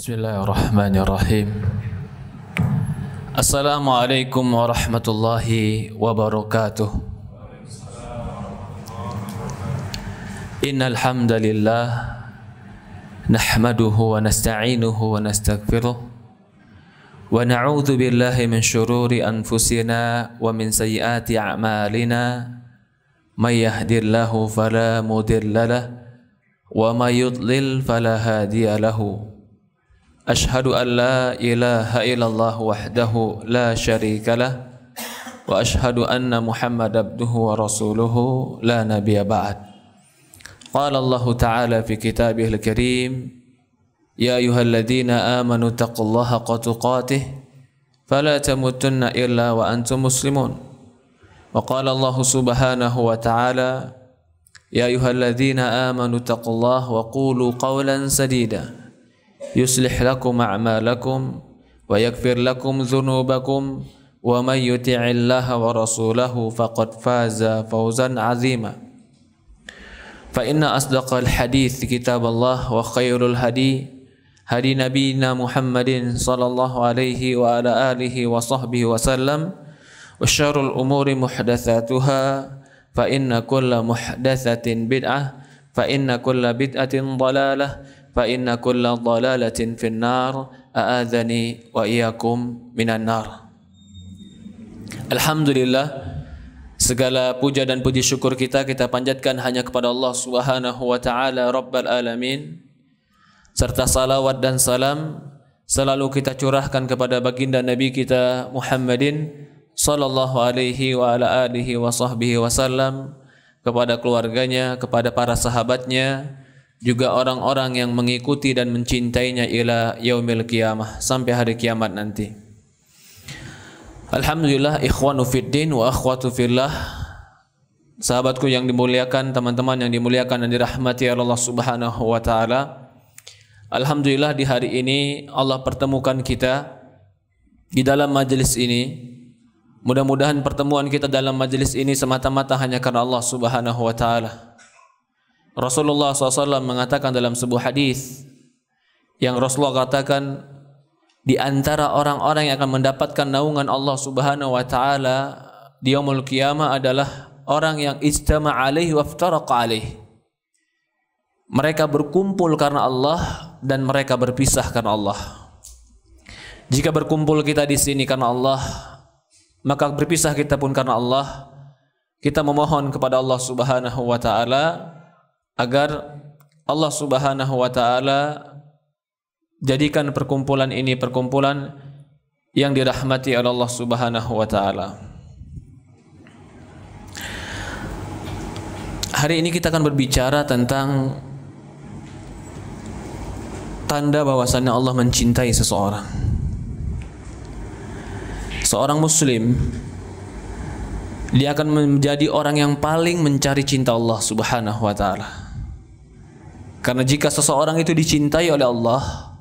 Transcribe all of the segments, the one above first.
Bismillahirrahmanirrahim. Assalamualaikum warahmatullahi wabarakatuh. Innal hamdalillah nahmaduhu wa nasta'inuhu wa nastaghfiruh wa na'udzu billahi min shururi anfusina wa min sayyiati a'malina. May yahdihillahu fala mudilla lahu wa may yudlil fala hadiya lahu. Ashhadu an la ilaha illallah wahdahu la syarika lah wa ashhadu anna Muhammad abduhu wa rasuluhu la nabiyya ba'd. Qala Allah ta'ala fi kitabihil karim, ya ayyuhalladzina amanu taqullaha haqqa tuqatih fala tamutunna illa wa antum muslimun. Wa qala Allah subhanahu wa ta'ala, ya ayyuhalladzina amanu taqullaha wa qulu qawlan sadida yuslih lakum a'malakum wa yaghfir lakum dhunubakum wa may yuti'illaha wa rasulahu faqad faza fawzan 'azima. Fa inna asdaqal hadits kitaballah wa khairul hadi nabiyina Muhammadin sallallahu alaihi wa ala alihi wa sahbihi wa sallam wa syarrul umuri muhdatsatuha fa inna kulla muhdatsatin bid'ah fa inna kulla bid'atin dhalalah fa inna kulla dhalalatin finnar a'adzani wa iyyakum minan nar. Alhamdulillah, segala puja dan puji syukur kita panjatkan hanya kepada Allah Subhanahu wa taala Rabbul alamin, serta salawat dan salam selalu kita curahkan kepada baginda Nabi kita Muhammadin sallallahu alaihi wa ala alihi wa sahbihi wasallam, kepada keluarganya, kepada para sahabatnya, juga orang-orang yang mengikuti dan mencintainya ila yaumil qiyamah, sampai hari kiamat nanti. Alhamdulillah, ikhwanu fiddin wa akhwatu fillah, sahabatku yang dimuliakan, teman-teman yang dimuliakan dan dirahmati Allah Subhanahu wa taala. Alhamdulillah, di hari ini Allah pertemukan kita di dalam majelis ini. Mudah-mudahan pertemuan kita dalam majelis ini semata-mata hanya karena Allah Subhanahu wa taala. Rasulullah SAW mengatakan dalam sebuah hadis yang Rasulullah katakan, di antara orang-orang yang akan mendapatkan naungan Allah Subhanahu wa taala di yaumul qiyamah adalah orang yang ijtama'a alaihi wa iftaraqa alaihi. Mereka berkumpul karena Allah dan mereka berpisah karena Allah. Jika berkumpul kita di sini karena Allah, maka berpisah kita pun karena Allah. Kita memohon kepada Allah Subhanahu wa taala agar Allah Subhanahu wa taala jadikan perkumpulan ini perkumpulan yang dirahmati oleh Allah Subhanahu wa taala. Hari ini kita akan berbicara tentang tanda bahwasannya Allah mencintai seseorang. Seorang muslim, dia akan menjadi orang yang paling mencari cinta Allah Subhanahu wa taala. Karena jika seseorang itu dicintai oleh Allah,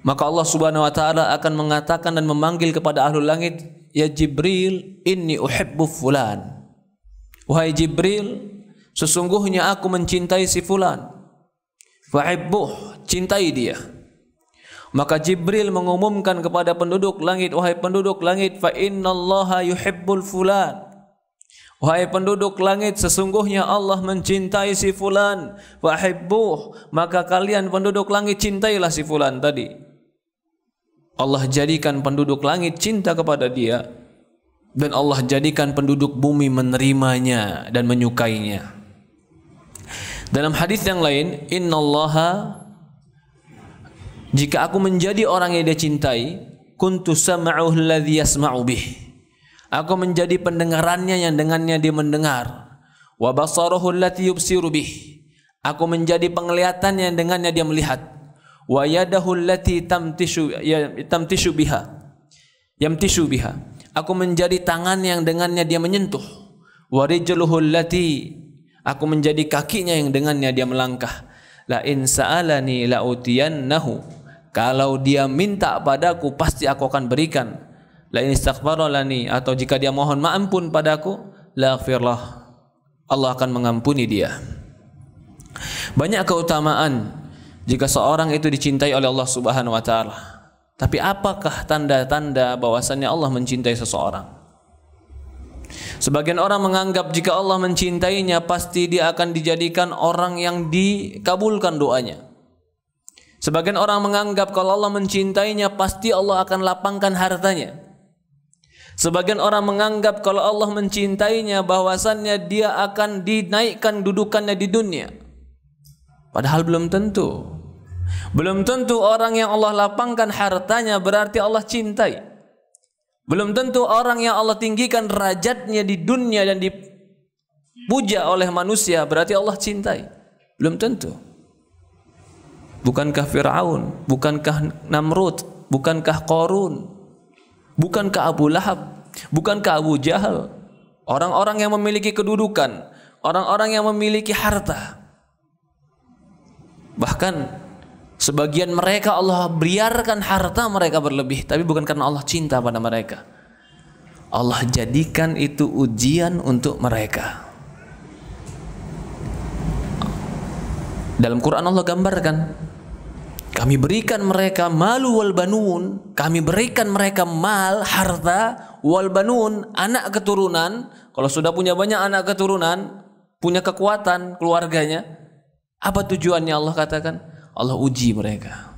maka Allah Subhanahu wa taala akan mengatakan dan memanggil kepada ahlul langit, ya Jibril, inni uhibbu fulan. Wahai Jibril, sesungguhnya aku mencintai si fulan. Fahibbuh, cintai dia. Maka Jibril mengumumkan kepada penduduk langit, wahai penduduk langit, fa innallaha yuhibbul fulan. Wahai penduduk langit, sesungguhnya Allah mencintai si fulan. Fahibbuh, maka kalian penduduk langit cintailah si fulan tadi. Allah jadikan penduduk langit cinta kepada dia, dan Allah jadikan penduduk bumi menerimanya dan menyukainya. Dalam hadis yang lain, innallaha, jika aku menjadi orang yang dia cintai, kuntu sam'uhu alladhi yasma'u bih, aku menjadi pendengarannya yang dengannya dia mendengar. Wa basaruhu allati yubsiru bih, aku menjadi penglihatannya yang dengannya dia melihat. Wa yadahu allati tamtishu biha, aku menjadi tangan yang dengannya dia menyentuh. Wa rijluhu allati, aku menjadi kakinya yang dengannya dia melangkah. La in sa'alani la utiyannahu, kalau dia minta padaku pasti aku akan berikan. La in istaghfara lani, atau jika dia mohon ampun padaku, la aghfirlah, Allah akan mengampuni dia. Banyak keutamaan jika seorang itu dicintai oleh Allah Subhanahu wa taala. Tapi apakah tanda-tanda bahwasannya Allah mencintai seseorang? Sebagian orang menganggap jika Allah mencintainya pasti dia akan dijadikan orang yang dikabulkan doanya. Sebagian orang menganggap kalau Allah mencintainya pasti Allah akan lapangkan hartanya. Sebagian orang menganggap kalau Allah mencintainya bahwasannya dia akan dinaikkan dudukannya di dunia. Padahal belum tentu. Belum tentu orang yang Allah lapangkan hartanya berarti Allah cintai. Belum tentu orang yang Allah tinggikan derajatnya di dunia dan dipuja oleh manusia berarti Allah cintai. Belum tentu. Bukankah Fir'aun, bukankah Namrud, bukankah Qarun, bukankah Abu Lahab, bukankah Abu Jahal, orang-orang yang memiliki kedudukan, orang-orang yang memiliki harta, bahkan sebagian mereka Allah biarkan harta mereka berlebih, tapi bukan karena Allah cinta pada mereka. Allah jadikan itu ujian untuk mereka. Dalam Quran Allah gambarkan, kami berikan mereka malu wal banun, kami berikan mereka mal, harta, wal banun, anak keturunan. Kalau sudah punya banyak anak keturunan, punya kekuatan keluarganya, apa tujuannya Allah katakan? Allah uji mereka.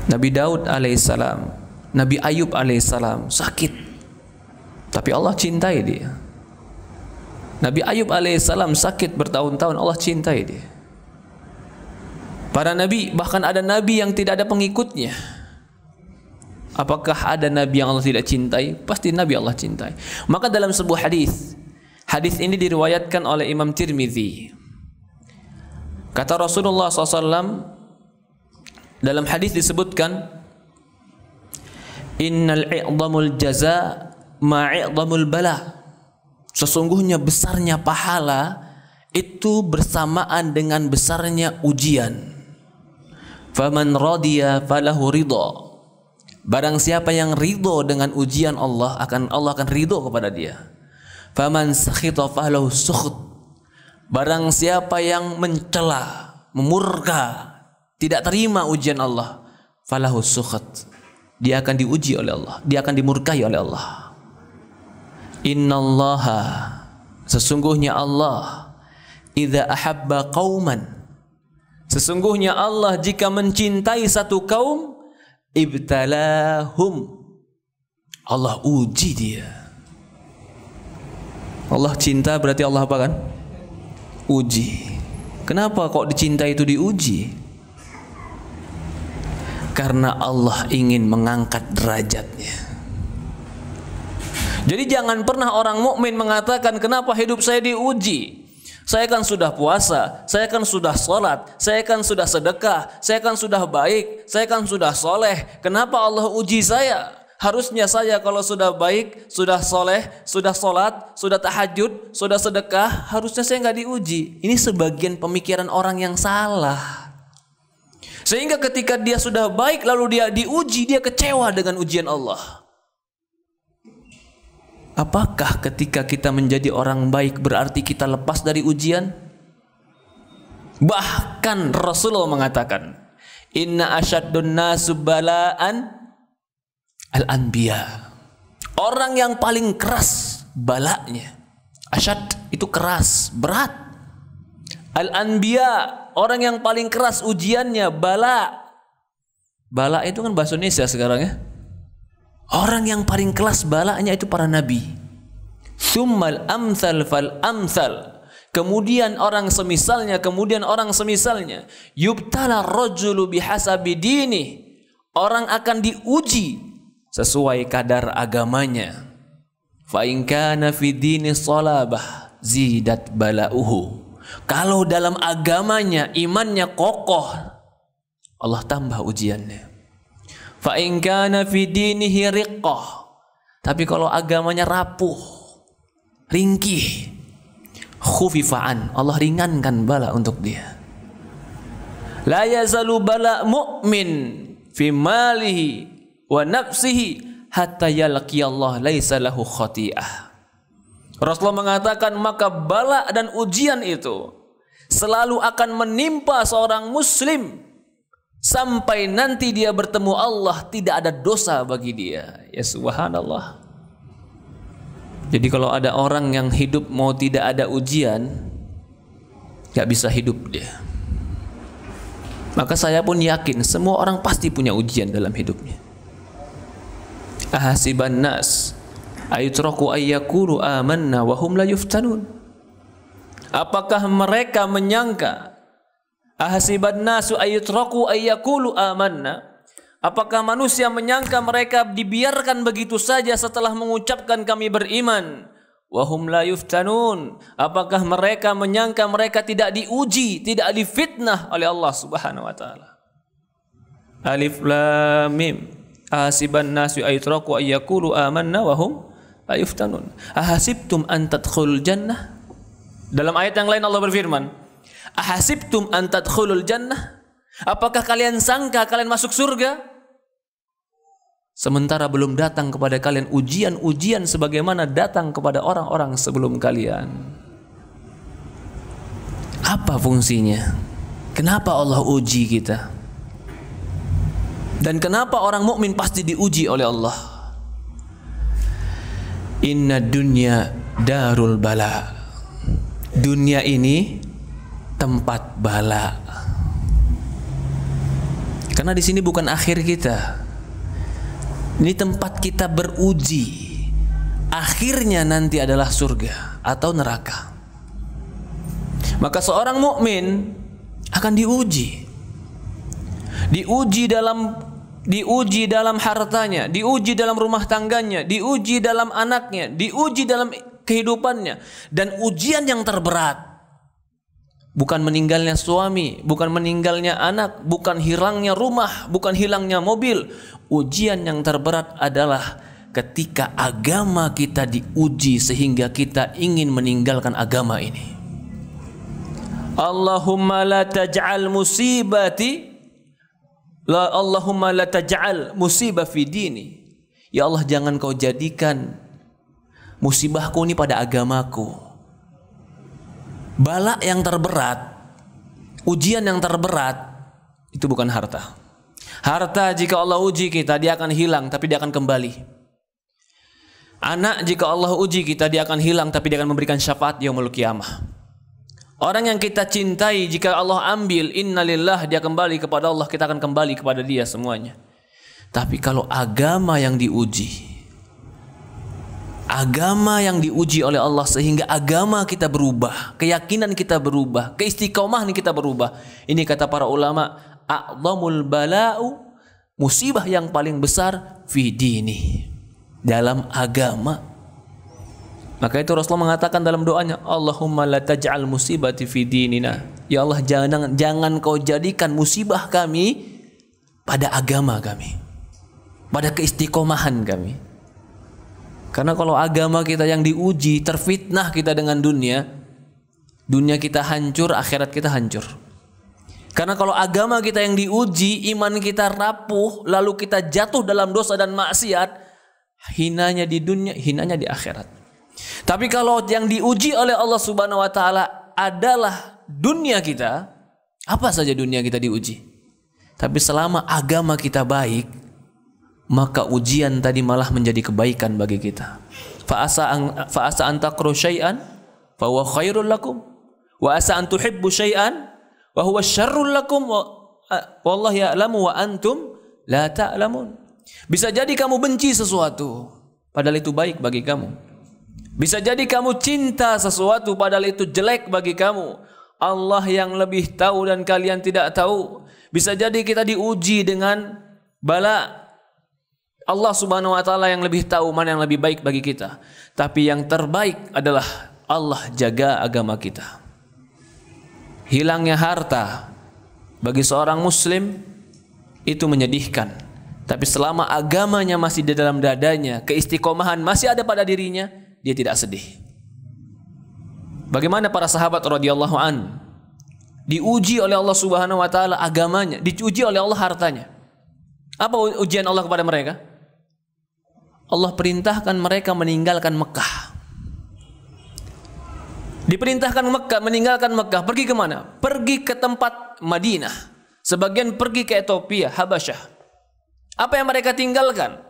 Nabi Daud alaihissalam, Nabi Ayub alaihissalam sakit, tapi Allah cintai dia. Nabi Ayub alaihissalam sakit bertahun-tahun, Allah cintai dia. Para nabi, bahkan ada nabi yang tidak ada pengikutnya. Apakah ada nabi yang Allah tidak cintai? Pasti nabi Allah cintai. Maka dalam sebuah hadis, hadis ini diriwayatkan oleh Imam Tirmidzi. Kata Rasulullah SAW, dalam hadis disebutkan, innal i'dhamul jaza ma'idhamul bala. Sesungguhnya besarnya pahala itu bersamaan dengan besarnya ujian. Faman radiya falahu ridha. Barang siapa yang ridho dengan ujian Allah akan ridho kepada dia. Faman sakhita falahu sukhut. Barang siapa yang mencela, memurka, tidak terima ujian Allah, falahu sukhat, dia akan diuji oleh Allah, dia akan dimurkai oleh Allah. Innallaha, sesungguhnya Allah, idza ahabba qauman, sesungguhnya Allah jika mencintai satu kaum, ibtalahum, Allah uji dia. Allah cinta berarti Allah apa kan? Uji. Kenapa kok dicinta itu diuji? Karena Allah ingin mengangkat derajatnya. Jadi jangan pernah orang mukmin mengatakan, kenapa hidup saya diuji? Saya kan sudah puasa, saya kan sudah sholat, saya kan sudah sedekah, saya kan sudah baik, saya kan sudah soleh. Kenapa Allah uji saya? Harusnya saya kalau sudah baik, sudah soleh, sudah sholat, sudah tahajud, sudah sedekah, harusnya saya nggak diuji. Ini sebagian pemikiran orang yang salah. Sehingga ketika dia sudah baik lalu dia diuji, dia kecewa dengan ujian Allah. Apakah ketika kita menjadi orang baik berarti kita lepas dari ujian? Bahkan Rasulullah mengatakan, inna asyaddun nasu bala'an al-anbiya. Orang yang paling keras balanya. Asyad itu keras, berat. Al-anbiya, orang yang paling keras ujiannya, bala. Bala itu kan bahasa Indonesia sekarang ya. Orang yang paling keras balanya itu para nabi. Tsummal amsal fal amsal. Kemudian orang semisalnya, kemudian orang semisalnya. Yubtala rajulu bihasabi dini. Orang akan diuji sesuai kadar agamanya. Fa in kana fi dini salabah zidat balauhu. Kalau dalam agamanya, imannya kokoh, Allah tambah ujiannya. Fa in kana fi dinihi riqqah. Tapi kalau agamanya rapuh, ringkih, khufifa'an, Allah ringankan bala untuk dia. La yazalu bala mu'min fi malihi wa nafsihi hatta yalqi Allah laisa lahu khati'ah. Rasulullah mengatakan maka bala dan ujian itu selalu akan menimpa seorang muslim sampai nanti dia bertemu Allah, tidak ada dosa bagi dia. Ya subhanallah. Jadi kalau ada orang yang hidup mau tidak ada ujian, gak bisa hidup dia. Maka saya pun yakin semua orang pasti punya ujian dalam hidupnya. Ahasiban nas ayutraku ayyakulu amanna wa hum la yuftanun. Apakah mereka menyangka, ahasiban nasu ayutraku ayyakulu amanna, apakah manusia menyangka mereka dibiarkan begitu saja setelah mengucapkan kami beriman, wa hum la yuftanun, apakah mereka menyangka mereka tidak diuji, tidak difitnah oleh Allah Subhanahu wa taala. Alif lam mim, ahasiban nasu ayutraku ayyakulu amanna wa hum la yuftanun. Ahasibtum an tadkhulul jannah. Dalam ayat yang lain Allah berfirman, ahasibtum an tadkhulul jannah, apakah kalian sangka kalian masuk surga sementara belum datang kepada kalian ujian-ujian sebagaimana datang kepada orang-orang sebelum kalian? Apa fungsinya? Kenapa Allah uji kita? Dan kenapa orang mukmin pasti diuji oleh Allah? Inna dunya darul bala. Dunia ini tempat bala. Karena di sini bukan akhir kita. Ini tempat kita beruji. Akhirnya nanti adalah surga atau neraka. Maka seorang mukmin akan diuji. Diuji dalam hartanya, diuji dalam rumah tangganya, diuji dalam anaknya, diuji dalam kehidupannya. Dan ujian yang terberat bukan meninggalnya suami, bukan meninggalnya anak, bukan hilangnya rumah, bukan hilangnya mobil. Ujian yang terberat adalah ketika agama kita diuji sehingga kita ingin meninggalkan agama ini. Allahumma la taj'al musibati, Allahumma la taj'al musibah fi dini. Ya Allah, jangan kau jadikan musibahku ini pada agamaku. Bala yang terberat, ujian yang terberat itu bukan harta. Harta jika Allah uji kita, dia akan hilang tapi dia akan kembali. Anak jika Allah uji kita, dia akan hilang tapi dia akan memberikan syafaat yaumul qiyamah. Orang yang kita cintai jika Allah ambil, innalillah, dia kembali kepada Allah, kita akan kembali kepada dia semuanya. Tapi kalau agama yang diuji, agama yang diuji oleh Allah sehingga agama kita berubah, keyakinan kita berubah, keistiqomahan kita berubah. Ini kata para ulama, a'zamul bala'u, musibah yang paling besar fi dini, dalam agama. Maka itu Rasulullah mengatakan dalam doanya, Allahumma la taj'al musibati fi dinina. Ya Allah, jangan kau jadikan musibah kami pada agama kami, pada keistiqomahan kami. Karena kalau agama kita yang diuji, terfitnah kita dengan dunia, dunia kita hancur, akhirat kita hancur. Karena kalau agama kita yang diuji, iman kita rapuh, lalu kita jatuh dalam dosa dan maksiat, hinanya di dunia, hinanya di akhirat. Tapi kalau yang diuji oleh Allah Subhanahu wa taala adalah dunia kita, apa saja dunia kita diuji. Tapi selama agama kita baik, maka ujian tadi malah menjadi kebaikan bagi kita. Fa asa an taqru syai'an fa huwa khairul lakum wa asa an tuhibbu syai'an wa huwa syarrul lakum wallahu ya'lamu wa antum la ta'lamun. Bisa jadi kamu benci sesuatu padahal itu baik bagi kamu. Bisa jadi kamu cinta sesuatu padahal itu jelek bagi kamu. Allah yang lebih tahu dan kalian tidak tahu. Bisa jadi kita diuji dengan bala. Allah Subhanahu wa taala yang lebih tahu mana yang lebih baik bagi kita. Tapi yang terbaik adalah Allah jaga agama kita. Hilangnya harta bagi seorang muslim itu menyedihkan. Tapi selama agamanya masih di dalam dadanya, keistiqomahan masih ada pada dirinya, dia tidak sedih. Bagaimana para sahabat radhiyallahu an diuji oleh Allah Subhanahu wa taala agamanya, diuji oleh Allah hartanya. Apa ujian Allah kepada mereka? Allah perintahkan mereka meninggalkan Mekah. Diperintahkan Mekah, meninggalkan Mekah, pergi kemana? Pergi ke tempat Madinah. Sebagian pergi ke Ethiopia, Habasyah. Apa yang mereka tinggalkan?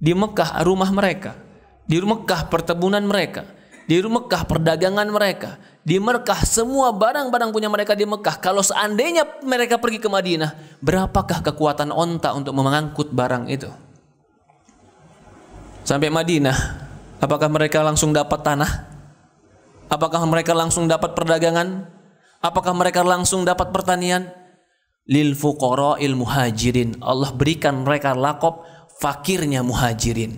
Di Mekah rumah mereka, di Mekah perkebunan mereka, di Mekah perdagangan mereka, di Mekah semua barang-barang punya mereka di Mekah. Kalau seandainya mereka pergi ke Madinah, berapakah kekuatan onta untuk mengangkut barang itu? Sampai Madinah, apakah mereka langsung dapat tanah? Apakah mereka langsung dapat perdagangan? Apakah mereka langsung dapat pertanian? Lil fuqara'il muhajirin. Allah berikan mereka lakop fakirnya muhajirin.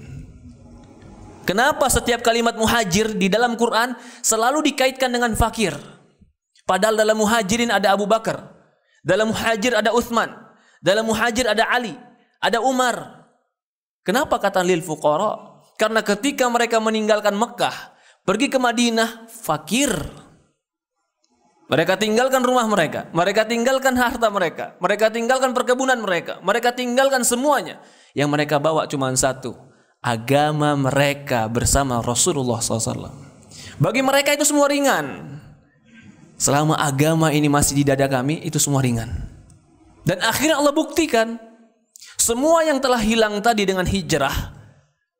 Kenapa setiap kalimat muhajir di dalam Quran selalu dikaitkan dengan fakir? Padahal dalam muhajirin ada Abu Bakar, dalam muhajir ada Utsman, dalam muhajir ada Ali, ada Umar. Kenapa kata lil fuqara? Karena ketika mereka meninggalkan Mekah, pergi ke Madinah, fakir. Mereka tinggalkan rumah mereka, mereka tinggalkan harta mereka, mereka tinggalkan perkebunan mereka tinggalkan semuanya. Yang mereka bawa cuma satu, agama mereka bersama Rasulullah SAW. Bagi mereka itu semua ringan. Selama agama ini masih di dada kami, itu semua ringan. Dan akhirnya Allah buktikan, semua yang telah hilang tadi dengan hijrah,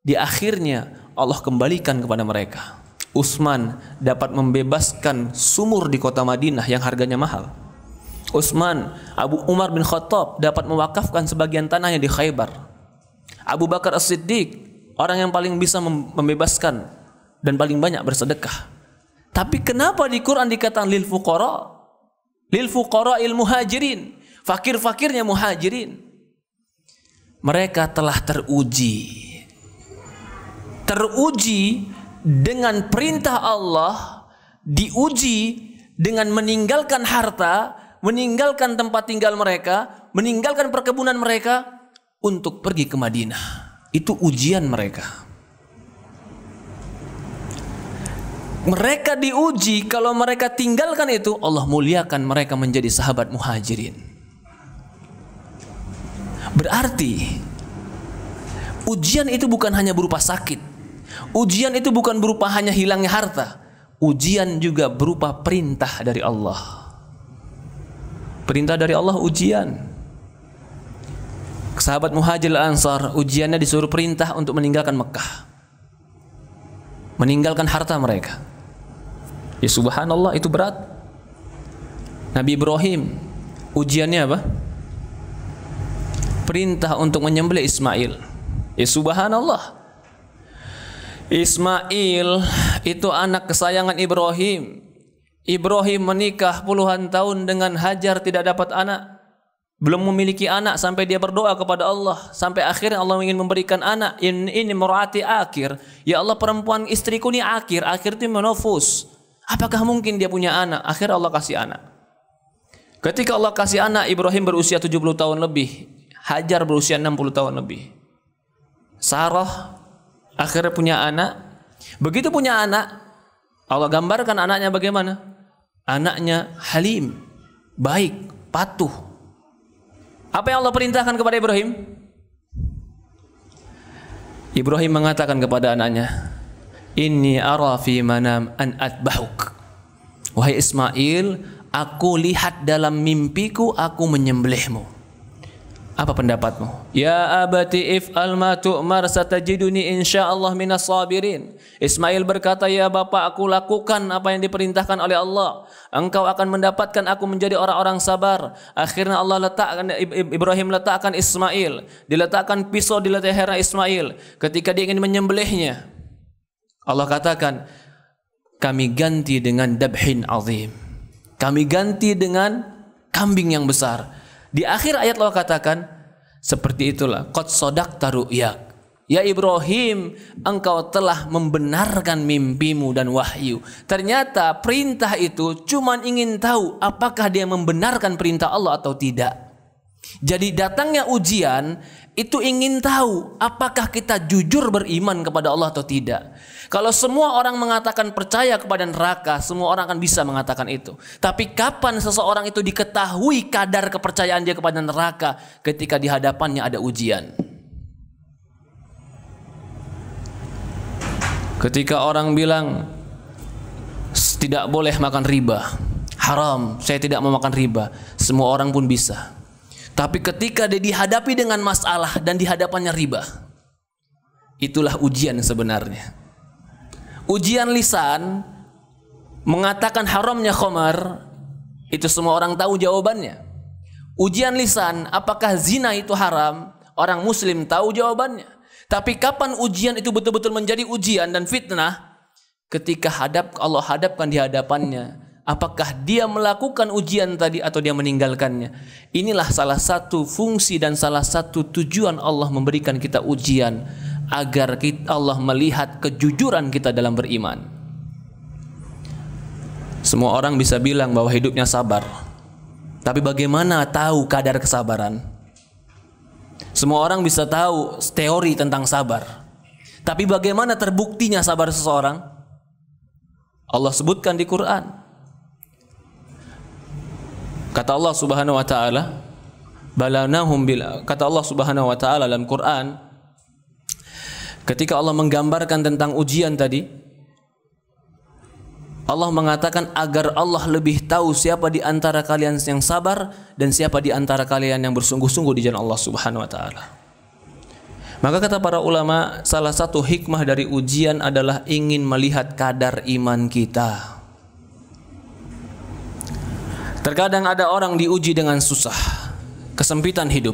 di akhirnya Allah kembalikan kepada mereka. Utsman dapat membebaskan sumur di kota Madinah yang harganya mahal. Utsman, Abu Umar bin Khattab dapat mewakafkan sebagian tanahnya di Khaybar. Abu Bakar As-Siddiq, orang yang paling bisa membebaskan dan paling banyak bersedekah. Tapi kenapa di Quran dikatakan lil fuqara? Lil fuqara'il muhajirin, fakir-fakirnya muhajirin. Mereka telah teruji dengan perintah Allah, diuji dengan meninggalkan harta, meninggalkan tempat tinggal mereka, meninggalkan perkebunan mereka untuk pergi ke Madinah. Itu ujian mereka. Mereka diuji, kalau mereka tinggalkan itu, Allah muliakan mereka menjadi sahabat muhajirin. Berarti ujian itu bukan hanya berupa sakit. Ujian itu bukan berupa hanya hilangnya harta. Ujian juga berupa perintah dari Allah. Perintah dari Allah ujian. Sahabat Muhajir Ansar ujiannya disuruh perintah untuk meninggalkan Mekah, meninggalkan harta mereka. Ya subhanallah, itu berat. Nabi Ibrahim ujiannya apa? Perintah untuk menyembelih Ismail. Ya subhanallah, Ismail itu anak kesayangan Ibrahim. Ibrahim menikah puluhan tahun dengan Hajar, tidak dapat anak, belum memiliki anak sampai dia berdoa kepada Allah, sampai akhirnya Allah ingin memberikan anak. Ini murati akhir, ya Allah, perempuan istriku ini akhir itu menofus. Apakah mungkin dia punya anak? Akhirnya Allah kasih anak. Ketika Allah kasih anak, Ibrahim berusia 70 tahun lebih, Hajar berusia 60 tahun lebih. Sarah akhirnya punya anak. Begitu punya anak, Allah gambarkan anaknya bagaimana? Anaknya halim, baik, patuh. Apa yang Allah perintahkan kepada Ibrahim? Ibrahim mengatakan kepada anaknya, Inni ara fi manam an atbahuk. Wahai Ismail, aku lihat dalam mimpiku aku menyembelihmu. Apa pendapatmu? Ya abati if'al ma tu'mar satajiduni insyaallah minas sabirin. Ismail berkata, ya Bapak, aku lakukan apa yang diperintahkan oleh Allah. Engkau akan mendapatkan aku menjadi orang-orang sabar. Akhirnya Allah letakkan, Ibrahim letakkan Ismail, diletakkan pisau di leher Ismail. Ketika dia ingin menyembelihnya, Allah katakan, kami ganti dengan dabhin azim. Kami ganti dengan kambing yang besar. Di akhir ayat Allah katakan, seperti itulah qad sadaqta ru'yak. Ya Ibrahim, engkau telah membenarkan mimpimu dan wahyu. Ternyata perintah itu cuma ingin tahu apakah dia membenarkan perintah Allah atau tidak. Jadi datangnya ujian itu ingin tahu apakah kita jujur beriman kepada Allah atau tidak. Kalau semua orang mengatakan percaya kepada neraka, semua orang akan bisa mengatakan itu. Tapi kapan seseorang itu diketahui kadar kepercayaan dia kepada neraka? Ketika di hadapannya ada ujian. Ketika orang bilang tidak boleh makan riba. Haram, saya tidak mau makan riba. Semua orang pun bisa. Tapi ketika dia dihadapi dengan masalah dan dihadapannya riba, itulah ujian sebenarnya. Ujian lisan mengatakan haramnya khamar, itu semua orang tahu jawabannya. Ujian lisan, apakah zina itu haram? Orang muslim tahu jawabannya. Tapi kapan ujian itu betul-betul menjadi ujian dan fitnah? Ketika Allah hadapkan di hadapannya. Apakah dia melakukan ujian tadi atau dia meninggalkannya? Inilah salah satu fungsi dan salah satu tujuan Allah memberikan kita ujian, agar Allah melihat kejujuran kita dalam beriman. Semua orang bisa bilang bahwa hidupnya sabar, tapi bagaimana tahu kadar kesabaran? Semua orang bisa tahu teori tentang sabar, tapi bagaimana terbuktinya sabar seseorang? Allah sebutkan di Quran. Kata Allah Subhanahu wa taala, balanahum bil, kata Allah Subhanahu wa taala dalam Quran, ketika Allah menggambarkan tentang ujian tadi, Allah mengatakan agar Allah lebih tahu siapa di antara kalian yang sabar dan siapa di antara kalian yang bersungguh-sungguh di jalan Allah Subhanahu wa taala. Maka kata para ulama, salah satu hikmah dari ujian adalah ingin melihat kadar iman kita. Terkadang ada orang diuji dengan susah, kesempitan hidup.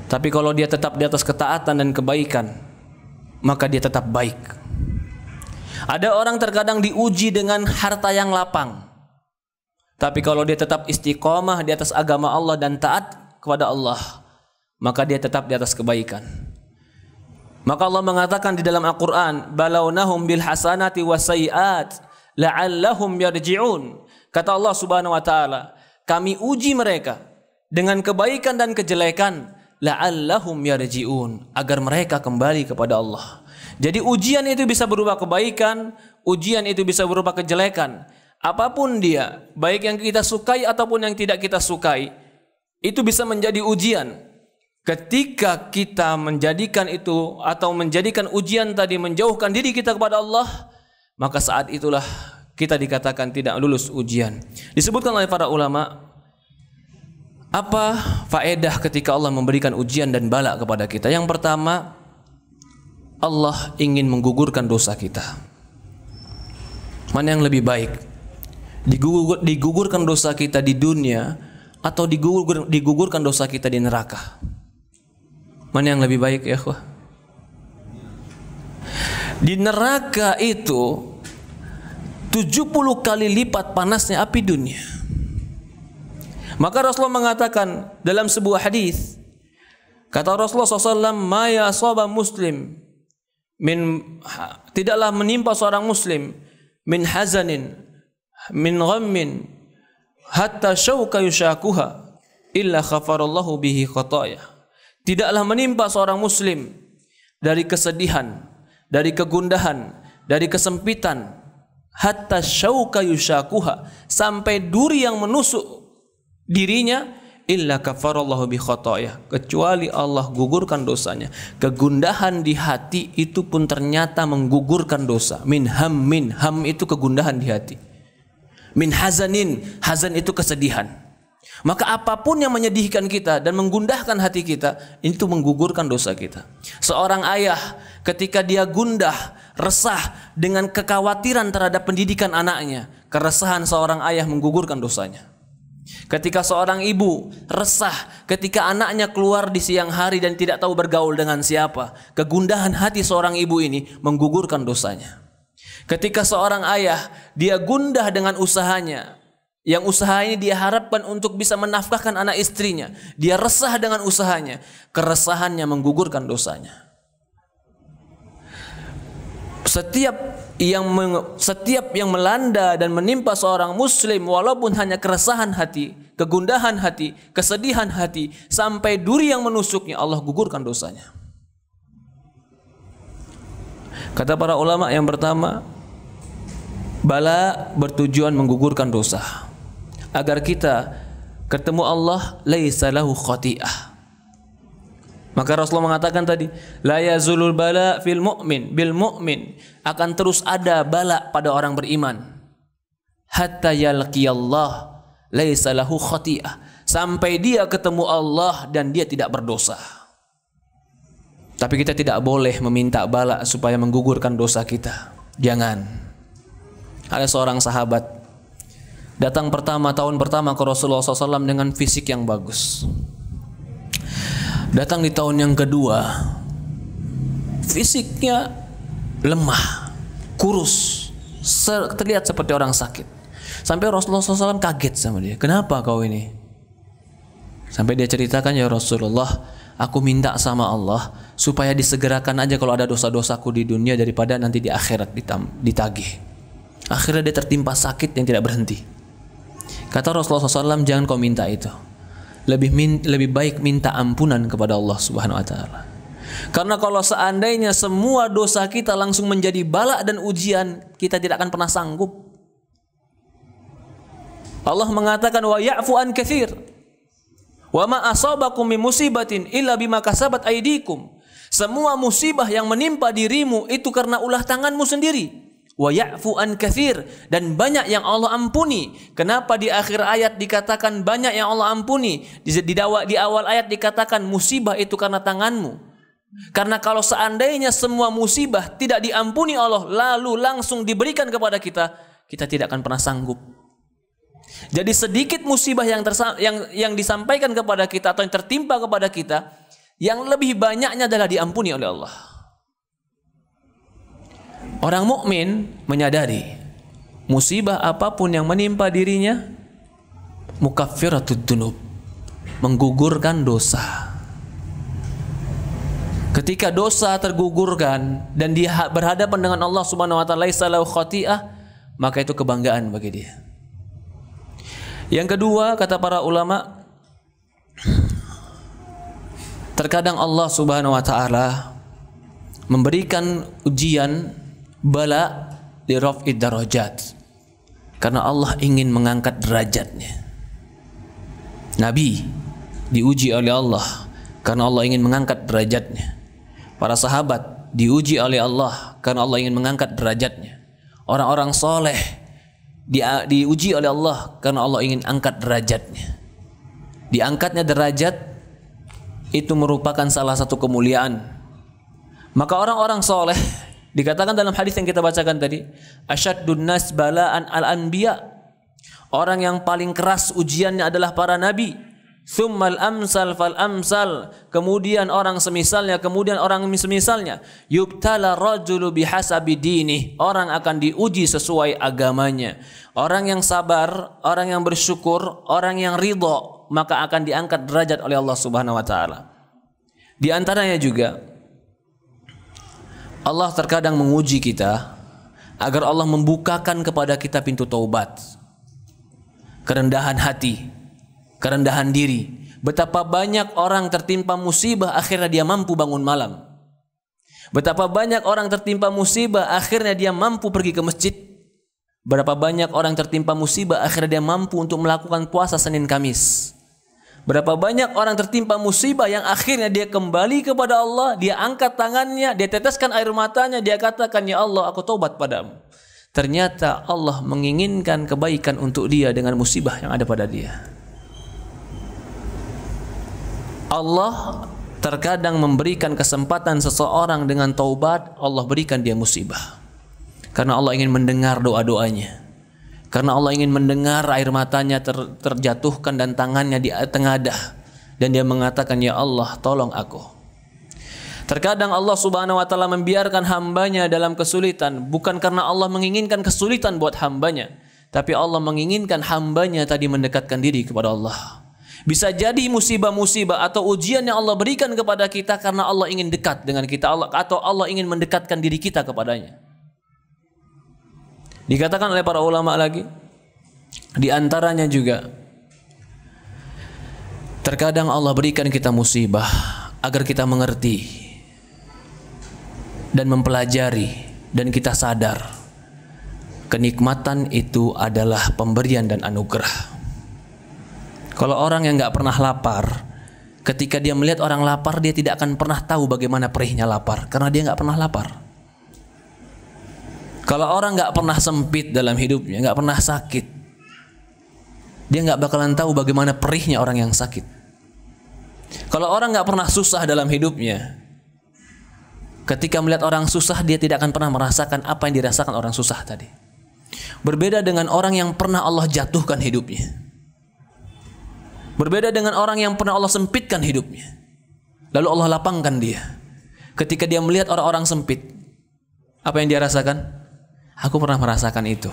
Tapi kalau dia tetap di atas ketaatan dan kebaikan, maka dia tetap baik. Ada orang terkadang diuji dengan harta yang lapang. Tapi kalau dia tetap istiqomah di atas agama Allah dan taat kepada Allah, maka dia tetap di atas kebaikan. Maka Allah mengatakan di dalam Al-Quran, balawnahum bil hasanati wassayiat la'allahum yarji'un. Kata Allah Subhanahu wa taala, kami uji mereka dengan kebaikan dan kejelekan, la'allahum yarji'un, agar mereka kembali kepada Allah. Jadi ujian itu bisa berupa kebaikan, ujian itu bisa berupa kejelekan. Apapun dia, baik yang kita sukai ataupun yang tidak kita sukai, itu bisa menjadi ujian. Ketika kita menjadikan itu atau menjadikan ujian tadi menjauhkan diri kita kepada Allah, maka saat itulah kita dikatakan tidak lulus ujian. Disebutkan oleh para ulama, apa faedah ketika Allah memberikan ujian dan bala kepada kita? Yang pertama, Allah ingin menggugurkan dosa kita. Mana yang lebih baik? Digugurkan dosa kita di dunia atau digugurkan dosa kita di neraka? Mana yang lebih baik ya akhwah? Di neraka itu 70 kali lipat panasnya api dunia. Maka Rasulullah mengatakan dalam sebuah hadis, kata Rasulullah SAW, ma yasaba muslim tidaklah menimpa seorang muslim min hazanin min ghammin hatta syauka yushakuha illa khafarallahu bihi khataya. Tidaklah menimpa seorang muslim dari kesedihan, dari kegundahan, dari kesempitan, hatta syauka yushakuha, sampai duri yang menusuk dirinya, illa kafarallahu bi khataya, kecuali Allah gugurkan dosanya. Kegundahan di hati itu pun ternyata menggugurkan dosa. Min ham itu kegundahan di hati. Min hazanin, hazan itu kesedihan. Maka apapun yang menyedihkan kita dan menggundahkan hati kita, itu menggugurkan dosa kita. Seorang ayah ketika dia gundah, resah dengan kekhawatiran terhadap pendidikan anaknya, keresahan seorang ayah menggugurkan dosanya. Ketika seorang ibu resah ketika anaknya keluar di siang hari dan tidak tahu bergaul dengan siapa, kegundahan hati seorang ibu ini menggugurkan dosanya. Ketika seorang ayah dia gundah dengan usahanya, yang usaha ini dia harapkan untuk bisa menafkahkan anak istrinya, dia resah dengan usahanya, keresahannya menggugurkan dosanya. Setiap yang melanda dan menimpa seorang muslim, walaupun hanya keresahan hati, kegundahan hati, kesedihan hati, sampai duri yang menusuknya, Allah gugurkan dosanya. Kata para ulama, yang pertama, bala bertujuan menggugurkan dosa, agar kita ketemu Allah laisa lahu khati'ah. Maka Rasulullah mengatakan tadi, la yazulul bala fil mu'min bil mu'min, akan terus ada bala pada orang beriman. Hatta yalqiyallah laisa lahu khati'ah, sampai dia ketemu Allah dan dia tidak berdosa. Tapi kita tidak boleh meminta bala supaya menggugurkan dosa kita. Jangan. Ada seorang sahabat datang tahun pertama ke Rasulullah SAW dengan fisik yang bagus. Datang di tahun yang kedua, fisiknya lemah, kurus, terlihat seperti orang sakit. Sampai Rasulullah SAW kaget sama dia. Kenapa kau ini? Sampai dia ceritakan, ya Rasulullah, aku minta sama Allah supaya disegerakan aja kalau ada dosa-dosaku di dunia daripada nanti di akhirat ditagih. Akhirnya dia tertimpa sakit yang tidak berhenti. Kata Rasulullah SAW, jangan kau minta itu. Lebih baik minta ampunan kepada Allah Subhanahu wa taala. Karena kalau seandainya semua dosa kita langsung menjadi bala dan ujian, kita tidak akan pernah sanggup. Allah mengatakan wa ya'fu an katsir. Wa ma asabakum min musibatin illa bima kasabat aydikum. Semua musibah yang menimpa dirimu itu karena ulah tanganmu sendiri. Wa ya'fu an katsir, dan banyak yang Allah ampuni. Kenapa di akhir ayat dikatakan banyak yang Allah ampuni? Di awal ayat dikatakan musibah itu karena tanganmu. Karena kalau seandainya semua musibah tidak diampuni Allah lalu langsung diberikan kepada kita, kita tidak akan pernah sanggup. Jadi sedikit musibah yang disampaikan kepada kita atau yang tertimpa kepada kita, yang lebih banyaknya adalah diampuni oleh Allah. Orang mukmin menyadari musibah apapun yang menimpa dirinya mukaffiratud dzunub, menggugurkan dosa. Ketika dosa tergugurkan dan dia berhadapan dengan Allah Subhanahu wa taala laisa lahu khati'ah, maka itu kebanggaan bagi dia. Yang kedua, kata para ulama, terkadang Allah Subhanahu wa taala memberikan ujian bala li raf'id darajat, karena Allah ingin mengangkat derajatnya. Nabi diuji oleh Allah karena Allah ingin mengangkat derajatnya. Para sahabat diuji oleh Allah karena Allah ingin mengangkat derajatnya. Orang-orang soleh diuji oleh Allah karena Allah ingin angkat derajatnya. Diangkatnya derajat itu merupakan salah satu kemuliaan. Maka orang-orang soleh, dikatakan dalam hadis yang kita bacakan tadi, asyaddun nas bala'an al-anbiya, orang yang paling keras ujiannya adalah para nabi. Tsummal amsal fal amsal, kemudian orang semisalnya, kemudian orang semisalnya. Yubtala rajulu bihasabi dinih, orang akan diuji sesuai agamanya. Orang yang sabar, orang yang bersyukur, orang yang ridha, maka akan diangkat derajat oleh Allah Subhanahu wa taala. Di antaranya juga Allah terkadang menguji kita agar Allah membukakan kepada kita pintu taubat, kerendahan hati, kerendahan diri. Betapa banyak orang tertimpa musibah akhirnya dia mampu bangun malam. Betapa banyak orang tertimpa musibah akhirnya dia mampu pergi ke masjid. Berapa banyak orang tertimpa musibah akhirnya dia mampu untuk melakukan puasa Senin Kamis. Berapa banyak orang tertimpa musibah yang akhirnya dia kembali kepada Allah, dia angkat tangannya, dia teteskan air matanya, dia katakan, ya Allah, aku taubat padamu. Ternyata Allah menginginkan kebaikan untuk dia dengan musibah yang ada pada dia. Allah terkadang memberikan kesempatan seseorang dengan taubat, Allah berikan dia musibah. Karena Allah ingin mendengar doa-doanya. Karena Allah ingin mendengar air matanya terjatuhkan dan tangannya di tengadah. Dan dia mengatakan, ya Allah, tolong aku. Terkadang Allah Subhanahu wa taala membiarkan hambanya dalam kesulitan, bukan karena Allah menginginkan kesulitan buat hambanya, tapi Allah menginginkan hambanya tadi mendekatkan diri kepada Allah. Bisa jadi musibah-musibah atau ujian yang Allah berikan kepada kita karena Allah ingin dekat dengan kita, atau Allah ingin mendekatkan diri kita kepadanya. Dikatakan oleh para ulama lagi, di antaranya juga terkadang Allah berikan kita musibah agar kita mengerti dan mempelajari dan kita sadar kenikmatan itu adalah pemberian dan anugerah. Kalau orang yang nggak pernah lapar, Ketika dia melihat orang lapar, dia tidak akan pernah tahu bagaimana perihnya lapar, karena dia nggak pernah lapar. Kalau orang nggak pernah sempit dalam hidupnya, nggak pernah sakit, dia nggak bakalan tahu bagaimana perihnya orang yang sakit. Kalau orang nggak pernah susah dalam hidupnya, ketika melihat orang susah, dia tidak akan pernah merasakan apa yang dirasakan orang susah tadi. Berbeda dengan orang yang pernah Allah jatuhkan hidupnya. Berbeda dengan orang yang pernah Allah sempitkan hidupnya, lalu Allah lapangkan dia. Ketika dia melihat orang-orang sempit, apa yang dia rasakan? Aku pernah merasakan itu.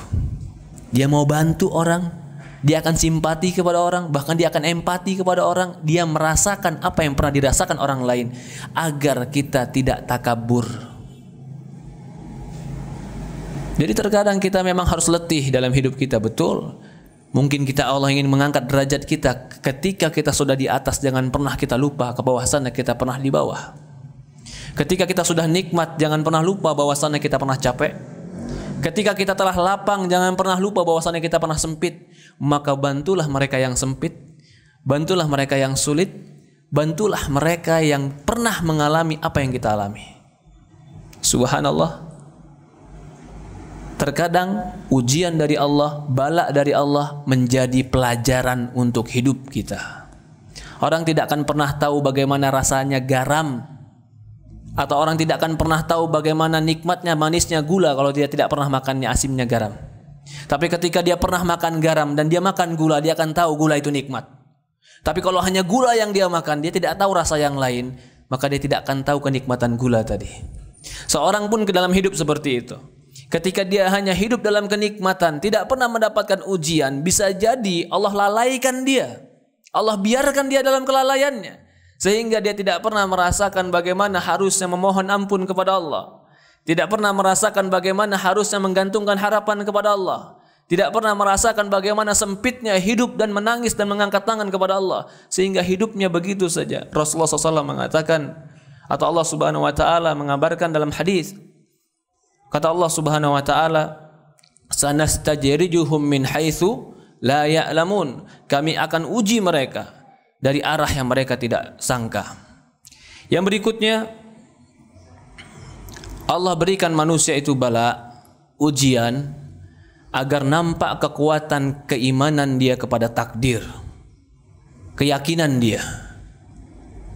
Dia mau bantu orang, dia akan simpati kepada orang, bahkan dia akan empati kepada orang. Dia merasakan apa yang pernah dirasakan orang lain, agar kita tidak takabur. Jadi terkadang kita memang harus letih dalam hidup kita, betul. Mungkin Allah ingin mengangkat derajat kita. Ketika kita sudah di atas, jangan pernah kita lupa bahwasannya kita pernah di bawah. Ketika kita sudah nikmat, jangan pernah lupa bahwasannya kita pernah capek. Ketika kita telah lapang, jangan pernah lupa bahwasannya kita pernah sempit. Maka bantulah mereka yang sempit, bantulah mereka yang sulit, bantulah mereka yang pernah mengalami apa yang kita alami. Subhanallah. Terkadang ujian dari Allah, bala dari Allah menjadi pelajaran untuk hidup kita. Orang tidak akan pernah tahu bagaimana rasanya garam, atau orang tidak akan pernah tahu bagaimana nikmatnya manisnya gula kalau dia tidak pernah makannya asimnya garam. Tapi ketika dia pernah makan garam dan dia makan gula, dia akan tahu gula itu nikmat. Tapi kalau hanya gula yang dia makan, dia tidak tahu rasa yang lain, maka dia tidak akan tahu kenikmatan gula tadi. Seorang pun ke dalam hidup seperti itu. Ketika dia hanya hidup dalam kenikmatan, tidak pernah mendapatkan ujian, bisa jadi Allah lalaikan dia. Allah biarkan dia dalam kelalaiannya, sehingga dia tidak pernah merasakan bagaimana harusnya memohon ampun kepada Allah. Tidak pernah merasakan bagaimana harusnya menggantungkan harapan kepada Allah. Tidak pernah merasakan bagaimana sempitnya hidup dan menangis dan mengangkat tangan kepada Allah, sehingga hidupnya begitu saja. Rasulullah SAW mengatakan, atau Allah Subhanahu Wa Taala mengabarkan dalam hadis, kata Allah Subhanahu Wa Taala, sanastajrijuhum min haitsu la ya'lamun. Kami akan uji mereka dari arah yang mereka tidak sangka. Yang berikutnya, Allah berikan manusia itu bala, ujian, agar nampak kekuatan keimanan dia kepada takdir, keyakinan dia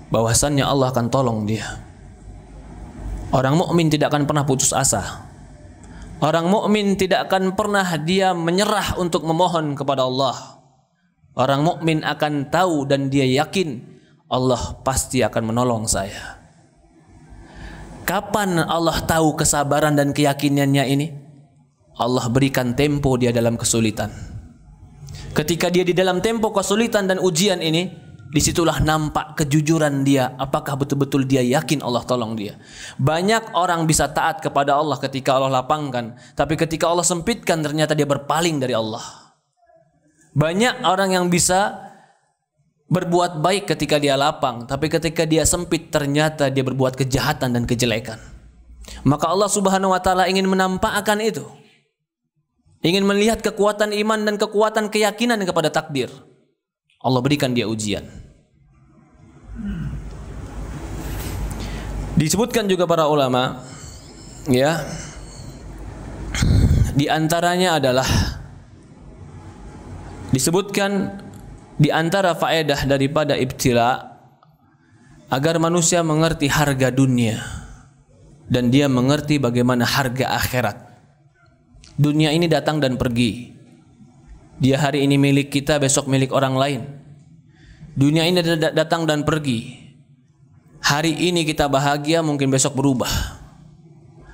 bahwasannya Allah akan tolong dia. Orang mukmin tidak akan pernah putus asa. Orang mukmin tidak akan pernah dia menyerah untuk memohon kepada Allah. Orang mukmin akan tahu dan dia yakin Allah pasti akan menolong saya. Kapan Allah tahu kesabaran dan keyakinannya ini? Allah berikan tempo dia dalam kesulitan. Ketika dia di dalam tempo kesulitan dan ujian ini, disitulah nampak kejujuran dia, apakah betul-betul dia yakin Allah tolong dia. Banyak orang bisa taat kepada Allah ketika Allah lapangkan, tapi ketika Allah sempitkan ternyata dia berpaling dari Allah. Banyak orang yang bisa berbuat baik ketika dia lapang, tapi ketika dia sempit ternyata dia berbuat kejahatan dan kejelekan. Maka Allah Subhanahu Wa Taala ingin menampakkan itu, ingin melihat kekuatan iman dan kekuatan keyakinan kepada takdir. Allah berikan dia ujian. Disebutkan juga para ulama, ya, di antaranya adalah disebutkan di antara faedah daripada ibtila, agar manusia mengerti harga dunia dan dia mengerti bagaimana harga akhirat. Dunia ini datang dan pergi. Dia hari ini milik kita, besok milik orang lain. Dunia ini datang dan pergi. Hari ini kita bahagia, mungkin besok berubah.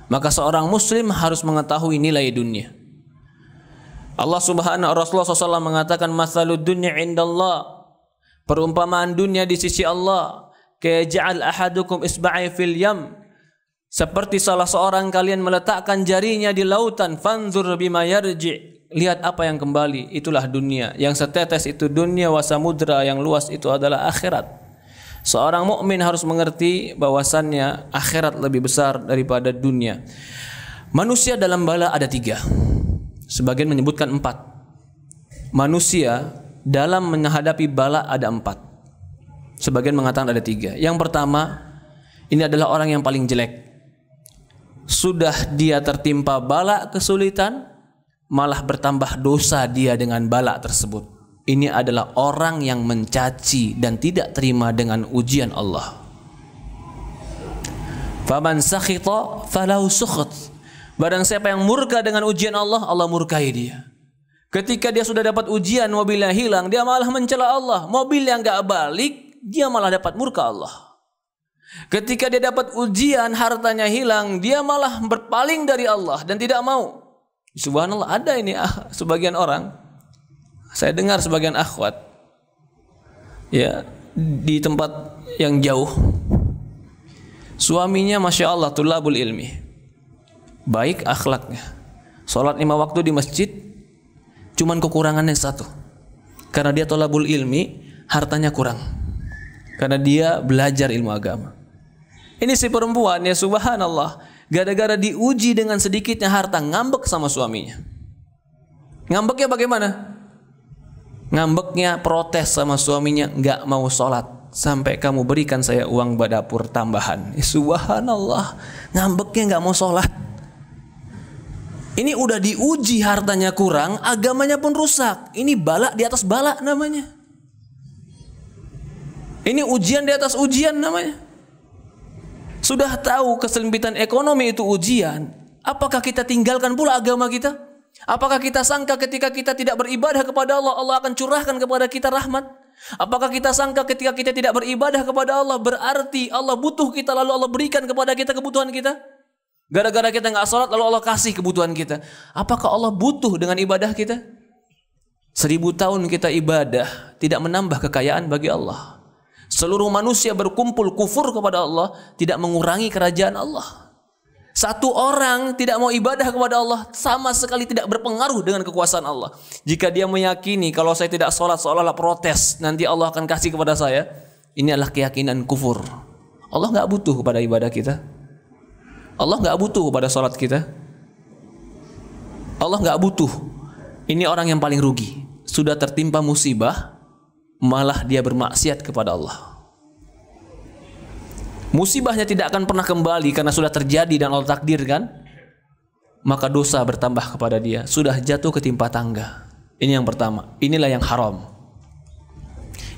Maka seorang muslim harus mengetahui nilai dunia. Rasulullah SAW mengatakan, masalud dunya indallah, perumpamaan dunia di sisi Allah, kaja'al ahadukum isba'i fil yam, seperti salah seorang kalian meletakkan jarinya di lautan, fanzur bima yarji', lihat apa yang kembali, itulah dunia. Yang setetes itu dunia, wa samudra, yang luas itu adalah akhirat. Seorang mukmin harus mengerti bahwasannya akhirat lebih besar daripada dunia. Manusia dalam bala ada 3. Sebagian menyebutkan 4. Manusia dalam menghadapi bala ada 4. Sebagian mengatakan ada 3. Yang pertama, ini adalah orang yang paling jelek. Sudah dia tertimpa bala kesulitan, malah bertambah dosa dia dengan bala tersebut. Ini adalah orang yang mencaci dan tidak terima dengan ujian Allah. Faman sakhita falahu sukhat. Barang siapa yang murka dengan ujian Allah, Allah murkai dia. Ketika dia sudah dapat ujian, mobilnya hilang, dia malah mencela Allah. Mobil yang gak balik, dia malah dapat murka Allah. Ketika dia dapat ujian, hartanya hilang, dia malah berpaling dari Allah dan tidak mau. Subhanallah, ada ini sebagian orang. Saya dengar sebagian akhwat, ya, di tempat yang jauh, suaminya Masya Allah tulabul ilmi, baik akhlaknya, sholat 5 waktu di masjid, cuman kekurangannya 1, karena dia tulabul ilmi, hartanya kurang, karena dia belajar ilmu agama. Ini si perempuan, ya subhanallah, gara-gara diuji dengan sedikitnya harta, ngambek sama suaminya. Ngambeknya bagaimana? Ngambeknya protes sama suaminya, nggak mau sholat sampai kamu berikan saya uang dapur tambahan. Subhanallah, ngambeknya nggak mau sholat. Ini udah diuji, hartanya kurang, agamanya pun rusak. Ini bala di atas bala namanya. Ini ujian di atas ujian namanya. Sudah tahu kesempitan ekonomi itu ujian, apakah kita tinggalkan pula agama kita? Apakah kita sangka ketika kita tidak beribadah kepada Allah, Allah akan curahkan kepada kita rahmat? Apakah kita sangka ketika kita tidak beribadah kepada Allah, berarti Allah butuh kita lalu Allah berikan kepada kita kebutuhan kita? Gara-gara kita nggak sholat lalu Allah kasih kebutuhan kita. Apakah Allah butuh dengan ibadah kita? 1000 tahun kita ibadah tidak menambah kekayaan bagi Allah. Seluruh manusia berkumpul kufur kepada Allah, tidak mengurangi kerajaan Allah. Satu orang tidak mau ibadah kepada Allah, sama sekali tidak berpengaruh dengan kekuasaan Allah. Jika dia meyakini kalau saya tidak sholat seolah-olah protes, nanti Allah akan kasih kepada saya, ini adalah keyakinan kufur. Allah nggak butuh kepada ibadah kita. Allah nggak butuh kepada sholat kita. Allah nggak butuh. Ini orang yang paling rugi. Sudah tertimpa musibah, malah dia bermaksiat kepada Allah. Musibahnya tidak akan pernah kembali karena sudah terjadi dan Allah takdirkan. Maka dosa bertambah kepada dia. Sudah jatuh ketimpa tangga. Ini yang pertama. Inilah yang haram.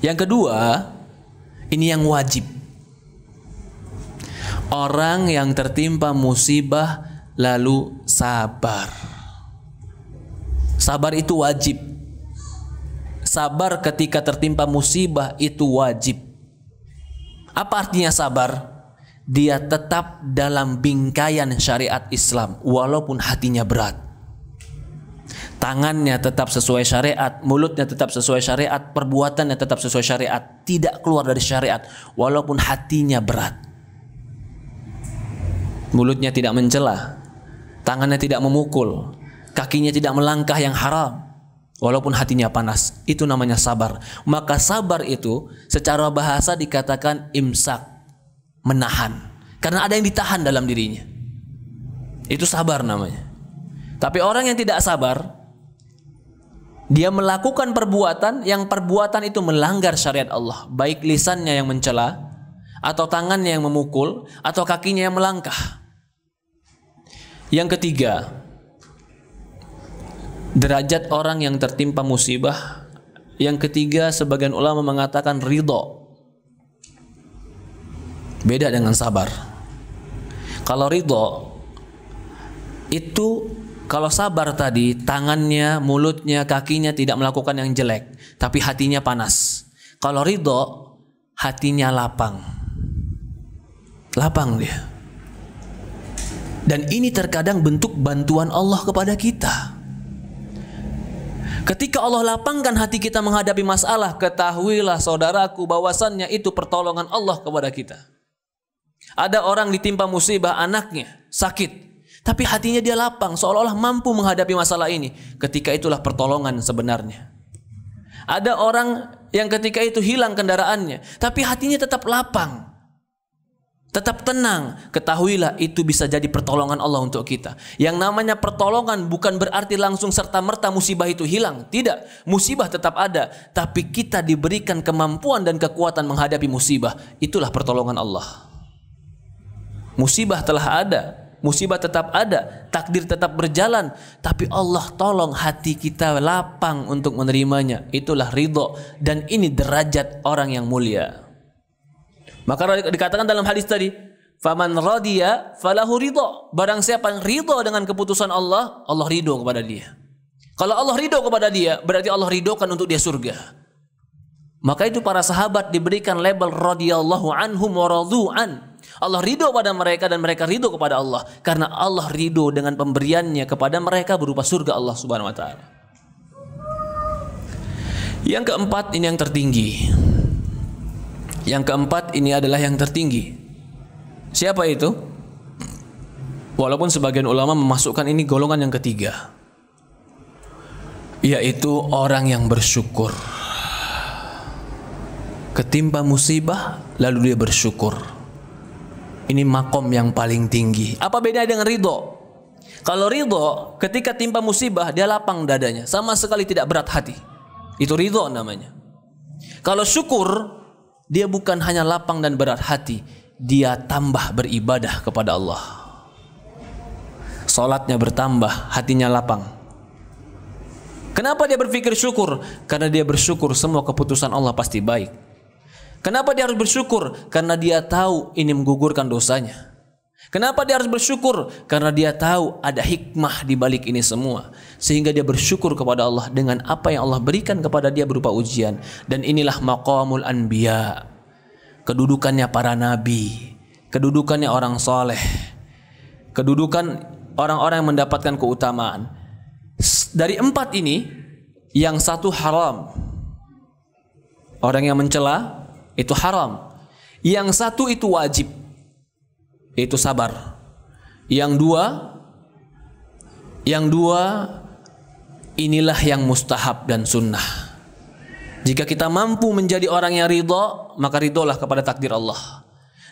Yang kedua, ini yang wajib. Orang yang tertimpa musibah lalu sabar. Sabar itu wajib. Sabar ketika tertimpa musibah itu wajib. Apa artinya sabar? Dia tetap dalam bingkaian syariat Islam walaupun hatinya berat. Tangannya tetap sesuai syariat, mulutnya tetap sesuai syariat, perbuatannya tetap sesuai syariat, tidak keluar dari syariat walaupun hatinya berat. Mulutnya tidak mencela, tangannya tidak memukul, kakinya tidak melangkah yang haram, walaupun hatinya panas. Itu namanya sabar. Maka sabar itu secara bahasa dikatakan imsak, menahan, karena ada yang ditahan dalam dirinya. Itu sabar namanya. Tapi orang yang tidak sabar, dia melakukan perbuatan yang perbuatan itu melanggar syariat Allah, baik lisannya yang mencela, atau tangannya yang memukul, atau kakinya yang melangkah. Yang ketiga, derajat orang yang tertimpa musibah. Yang ketiga, sebagian ulama mengatakan ridho. Beda dengan sabar. Kalau ridho itu, kalau sabar tadi tangannya, mulutnya, kakinya tidak melakukan yang jelek, tapi hatinya panas. Kalau ridho, hatinya lapang. Lapang dia. Dan ini terkadang bentuk bantuan Allah kepada kita. Ketika Allah lapangkan hati kita menghadapi masalah, ketahuilah saudaraku bahwasannya itu pertolongan Allah kepada kita. Ada orang ditimpa musibah, anaknya sakit, tapi hatinya dia lapang, seolah-olah mampu menghadapi masalah ini. Ketika itulah pertolongan sebenarnya. Ada orang yang ketika itu hilang kendaraannya, tapi hatinya tetap lapang. Tetap tenang, ketahuilah itu bisa jadi pertolongan Allah untuk kita. Yang namanya pertolongan bukan berarti langsung serta-merta musibah itu hilang. Tidak, musibah tetap ada, tapi kita diberikan kemampuan dan kekuatan menghadapi musibah. Itulah pertolongan Allah. Musibah telah ada, musibah tetap ada, takdir tetap berjalan, tapi Allah tolong hati kita lapang untuk menerimanya. Itulah ridho, dan ini derajat orang yang mulia. Maka dikatakan dalam hadis tadi, faman radiya falahu ridho. Barang siapa yang ridho dengan keputusan Allah, Allah ridho kepada dia. Kalau Allah ridho kepada dia, berarti Allah ridhokan untuk dia surga. Maka itu para sahabat diberikan label radhiyallahu anhum wa radu'an. Allah ridho pada mereka dan mereka ridho kepada Allah, karena Allah ridho dengan pemberiannya kepada mereka berupa surga Allah Subhanahu wa taala. Yang keempat, ini yang tertinggi. Yang keempat ini adalah yang tertinggi. Siapa itu? Walaupun sebagian ulama memasukkan ini golongan yang ketiga, yaitu orang yang bersyukur. Ketimpa musibah lalu dia bersyukur. Ini makom yang paling tinggi. Apa bedanya dengan ridho? Kalau ridho, ketika timpa musibah dia lapang dadanya, sama sekali tidak berat hati. Itu ridho namanya. Kalau syukur, dia bukan hanya lapang dan berat hati, dia tambah beribadah kepada Allah. Salatnya bertambah, hatinya lapang. Kenapa dia berpikir syukur? Karena dia bersyukur semua keputusan Allah pasti baik. Kenapa dia harus bersyukur? Karena dia tahu ini menggugurkan dosanya. Kenapa dia harus bersyukur? Karena dia tahu ada hikmah di balik ini semua. Sehingga dia bersyukur kepada Allah dengan apa yang Allah berikan kepada dia berupa ujian. Dan inilah maqamul anbiya. Kedudukannya para nabi. Kedudukannya orang soleh. Kedudukan orang-orang yang mendapatkan keutamaan. Dari empat ini, yang satu haram. Orang yang mencela itu haram. Yang satu itu wajib, itu sabar. Yang dua inilah yang mustahab dan sunnah. Jika kita mampu menjadi orang yang ridho, maka ridholah kepada takdir Allah.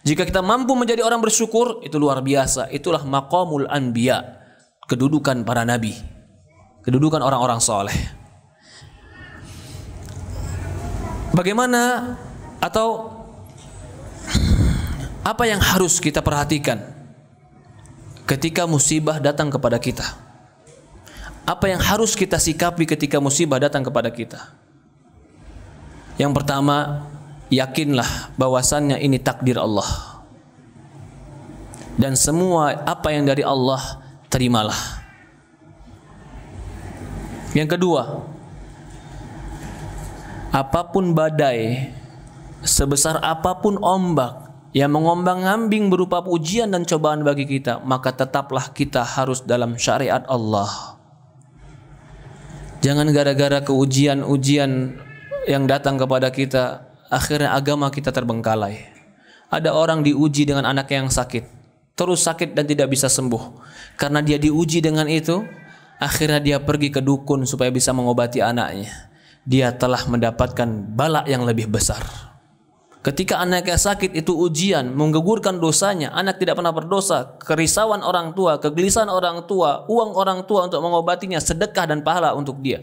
Jika kita mampu menjadi orang bersyukur, itu luar biasa. Itulah maqamul anbiya, kedudukan para nabi, kedudukan orang-orang soleh. Bagaimana atau apa yang harus kita perhatikan ketika musibah datang kepada kita? Apa yang harus kita sikapi ketika musibah datang kepada kita? Yang pertama, yakinlah bahwasannya ini takdir Allah. Dan semua apa yang dari Allah, terimalah. Yang kedua, apapun badai, sebesar apapun ombak yang mengombang-ambing berupa ujian dan cobaan bagi kita, maka tetaplah kita harus dalam syariat Allah. Jangan gara-gara keujian-ujian yang datang kepada kita, akhirnya agama kita terbengkalai. Ada orang diuji dengan anak yang sakit, terus sakit dan tidak bisa sembuh. Karena dia diuji dengan itu, akhirnya dia pergi ke dukun supaya bisa mengobati anaknya. Dia telah mendapatkan bala yang lebih besar. Ketika anaknya sakit, itu ujian, menggugurkan dosanya. Anak tidak pernah berdosa, kerisauan orang tua, kegelisahan orang tua, uang orang tua untuk mengobatinya, sedekah dan pahala untuk dia.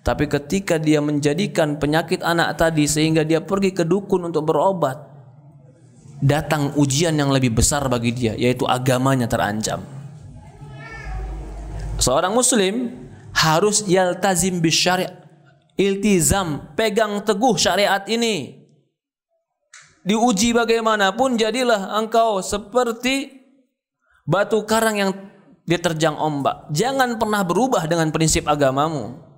Tapi ketika dia menjadikan penyakit anak tadi sehingga dia pergi ke dukun untuk berobat, datang ujian yang lebih besar bagi dia, yaitu agamanya terancam. Seorang muslim harus yaltazim bisyari', iltizam, pegang teguh syariat ini. Diuji bagaimanapun, jadilah engkau seperti batu karang yang diterjang ombak. Jangan pernah berubah dengan prinsip agamamu.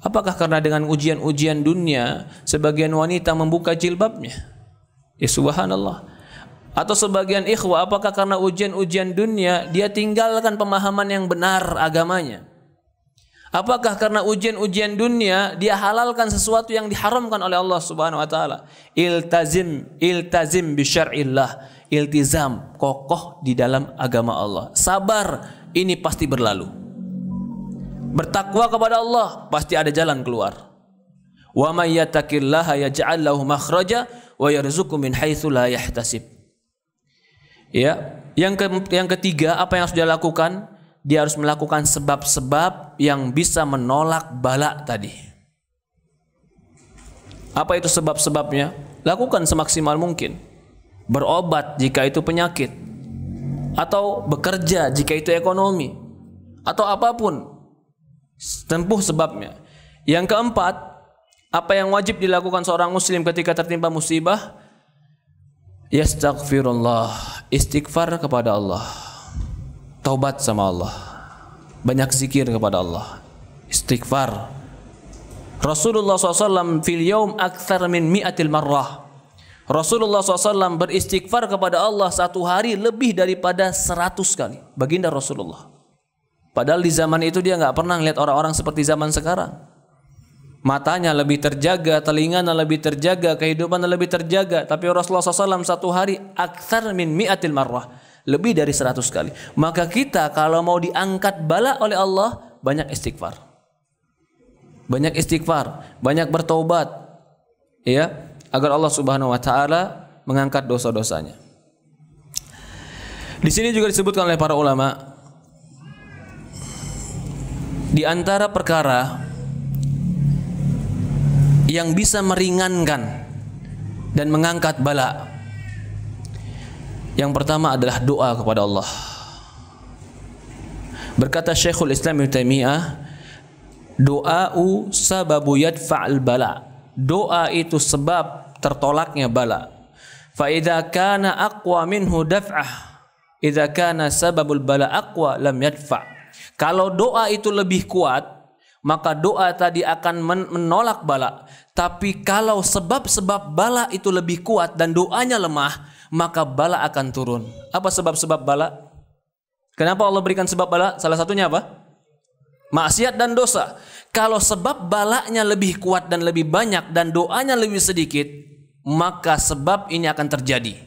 Apakah karena dengan ujian-ujian dunia sebagian wanita membuka jilbabnya? Ya subhanallah. Atau sebagian ikhwah, apakah karena ujian-ujian dunia dia tinggalkan pemahaman yang benar agamanya? Apakah karena ujian-ujian dunia dia halalkan sesuatu yang diharamkan oleh Allah Subhanahu wa taala? Iltazim bi syar'illah. Iltizam, kokoh di dalam agama Allah. Sabar, ini pasti berlalu. Bertakwa kepada Allah, pasti ada jalan keluar. Wa may yattaqillaha yaj'al lahu makhraja wa yarzuqhu min haitsu la yahtasib. Ya, yang ketiga, apa yang harus dia lakukan? Dia harus melakukan sebab-sebab yang bisa menolak bala tadi. Apa itu sebab-sebabnya? Lakukan semaksimal mungkin. Berobat jika itu penyakit, atau bekerja jika itu ekonomi, atau apapun. Tempuh sebabnya. Yang keempat, apa yang wajib dilakukan seorang muslim ketika tertimpa musibah? Yastaghfirullah, istighfar kepada Allah, taubat sama Allah, banyak zikir kepada Allah, istighfar. Rasulullah SAW fil yaum akthar min mi'atil marrah. Rasulullah SAW beristighfar kepada Allah satu hari lebih daripada 100 kali. Baginda Rasulullah. Padahal di zaman itu dia nggak pernah lihat orang-orang seperti zaman sekarang. Matanya lebih terjaga, telinganya lebih terjaga, kehidupannya lebih terjaga. Tapi Rasulullah SAW satu hari akthar min mi'atil marrah, lebih dari 100 kali. Maka kita kalau mau diangkat bala oleh Allah, banyak istighfar. Banyak istighfar, banyak bertaubat, ya, agar Allah Subhanahu wa taala mengangkat dosa-dosanya. Di sini juga disebutkan oleh para ulama, di antara perkara yang bisa meringankan dan mengangkat bala, yang pertama adalah doa kepada Allah. Berkata Syekhul Islam Ibnu Taimiyah, doa'u sababu yadfa'al bala. Doa itu sebab tertolaknya bala. Fa idza kana aqwa minhu daf'ah, idza kana sababul bala aqwa lam yadfa'. Kalau doa itu lebih kuat, maka doa tadi akan menolak bala. Tapi kalau sebab-sebab bala itu lebih kuat dan doanya lemah, maka bala akan turun. Apa sebab-sebab bala? Kenapa Allah berikan sebab bala? Salah satunya apa? Maksiat dan dosa. Kalau sebab balanya lebih kuat dan lebih banyak dan doanya lebih sedikit, maka sebab ini akan terjadi.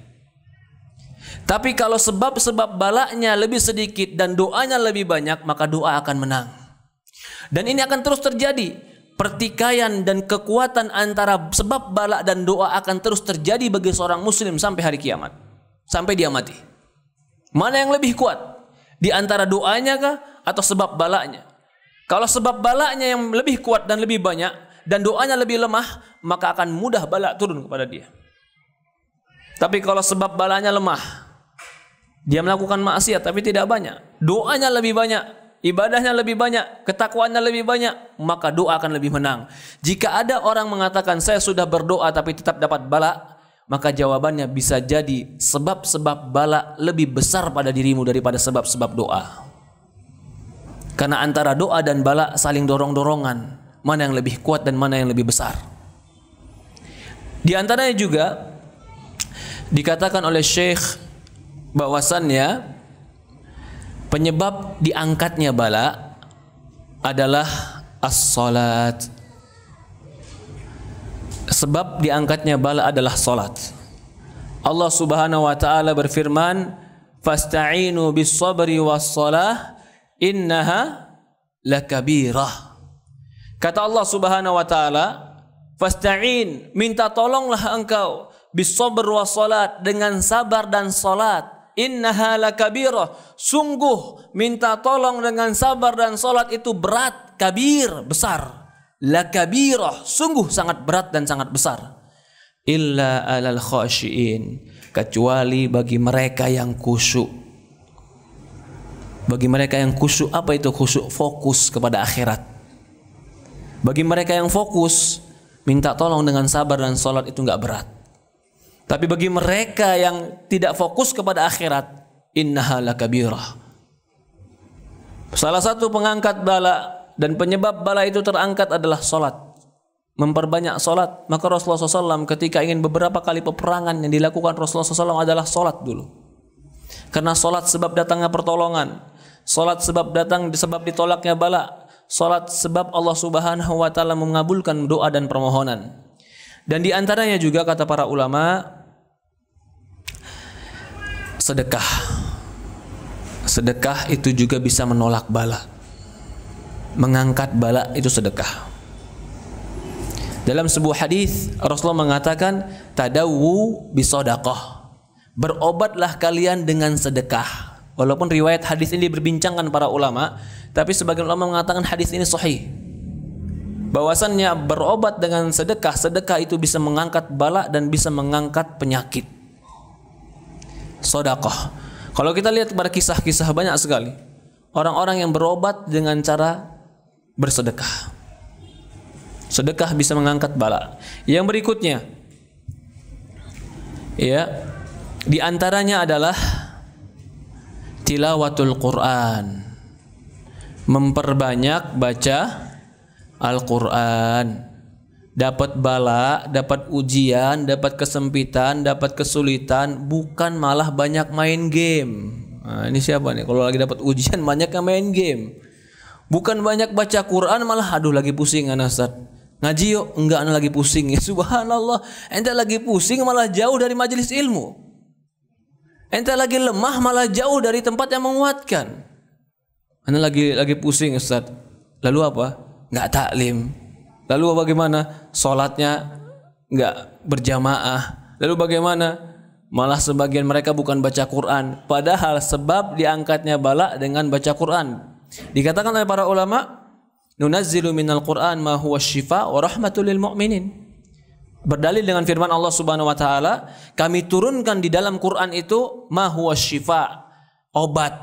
Tapi kalau sebab-sebab balanya lebih sedikit dan doanya lebih banyak, maka doa akan menang. Dan ini akan terus terjadi. Pertikaian dan kekuatan antara sebab bala dan doa akan terus terjadi bagi seorang muslim sampai hari kiamat, sampai dia mati. Mana yang lebih kuat? Di antara doanya kah atau sebab balanya? Kalau sebab balanya yang lebih kuat dan lebih banyak dan doanya lebih lemah, maka akan mudah bala turun kepada dia. Tapi kalau sebab balanya lemah, dia melakukan maksiat tapi tidak banyak, doanya lebih banyak, ibadahnya lebih banyak, ketakwaannya lebih banyak, maka doa akan lebih menang. Jika ada orang mengatakan saya sudah berdoa tapi tetap dapat bala, maka jawabannya bisa jadi sebab-sebab bala lebih besar pada dirimu daripada sebab-sebab doa. Karena antara doa dan bala saling dorong-dorongan, mana yang lebih kuat dan mana yang lebih besar. Di antaranya juga dikatakan oleh Syekh bahwasannya penyebab diangkatnya bala adalah as-salat. Sebab diangkatnya bala adalah salat. Allah Subhanahu wa taala berfirman, "Fasta'inu bis-sabri was-salah innaha lakabirah." Kata Allah Subhanahu wa taala, "Fasta'in," minta tolonglah engkau, bis-sabr was-salat, dengan sabar dan salat. Innaha lakabirah, sungguh minta tolong dengan sabar dan salat itu berat, kabir, besar. Lakabirah, sungguh sangat berat dan sangat besar. Illa alal khashiin, kecuali bagi mereka yang khusyuk. Bagi mereka yang khusyuk, apa itu khusyuk? Fokus kepada akhirat. Bagi mereka yang fokus, minta tolong dengan sabar dan salat itu enggak berat. Tapi bagi mereka yang tidak fokus kepada akhirat, innaha lakabirah. Salah satu pengangkat bala dan penyebab bala itu terangkat adalah salat. Memperbanyak salat. Maka Rasulullah SAW ketika ingin beberapa kali peperangan yang dilakukan Rasulullah SAW adalah salat dulu. Karena salat sebab datangnya pertolongan. Salat sebab ditolaknya bala. Salat sebab Allah Subhanahu wa taala mengabulkan doa dan permohonan. Dan di antaranya juga kata para ulama, sedekah. Sedekah itu juga bisa menolak bala. Mengangkat bala itu sedekah. Dalam sebuah hadis Rasulullah mengatakan, tadawu bisadaqah. berobatlah kalian dengan sedekah. Walaupun riwayat hadis ini berbincangkan para ulama, tapi sebagian ulama mengatakan hadis ini sahih. Bahwasannya berobat dengan sedekah, sedekah itu bisa mengangkat bala dan bisa mengangkat penyakit. Sedekah. Kalau kita lihat pada kisah-kisah banyak sekali orang-orang yang berobat dengan cara bersedekah. Sedekah bisa mengangkat bala. Yang berikutnya, ya, di antaranya adalah tilawatul Quran, memperbanyak baca Al-Quran. Dapat bala, dapat ujian, dapat kesempitan, dapat kesulitan, bukan malah banyak main game. Nah, ini siapa nih? Kalau lagi dapat ujian banyak yang main game. Bukan banyak baca Quran, malah aduh lagi pusing anak Ustaz. Ngaji yuk, enggak anak lagi pusing. Ya subhanallah, ente lagi pusing malah jauh dari majelis ilmu. Ente lagi lemah malah jauh dari tempat yang menguatkan. Anak lagi pusing Ustaz. Lalu apa? Enggak taklim. Lalu bagaimana? Sholatnya enggak berjamaah. Lalu bagaimana? Malah sebagian mereka bukan baca Quran. Padahal sebab diangkatnya bala dengan baca Quran. Dikatakan oleh para ulama, nunazzilu minal Quran ma huwa syifa wa rahmatul lil mu'minin. Berdalil dengan firman Allah Subhanahu wa taala, kami turunkan di dalam Quran itu ma huwa syifa, obat,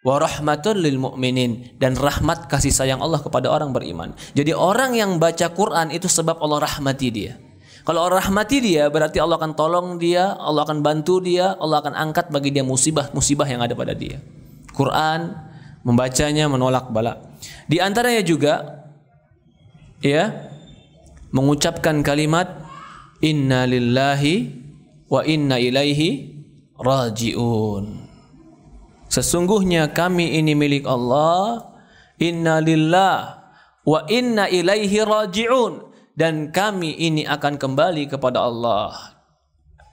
wa rahmatul lil mu'minin, dan rahmat kasih sayang Allah kepada orang beriman. Jadi orang yang baca Quran itu sebab Allah rahmati dia. Kalau Allah rahmati dia, berarti Allah akan tolong dia, Allah akan bantu dia, Allah akan angkat bagi dia musibah-musibah yang ada pada dia. Quran, membacanya menolak bala. Di antaranya juga, ya, mengucapkan kalimat inna lillahi wa inna ilaihi raji'un. Sesungguhnya kami ini milik Allah, inna lillah wa inna ilaihi raji'un, dan kami ini akan kembali kepada Allah.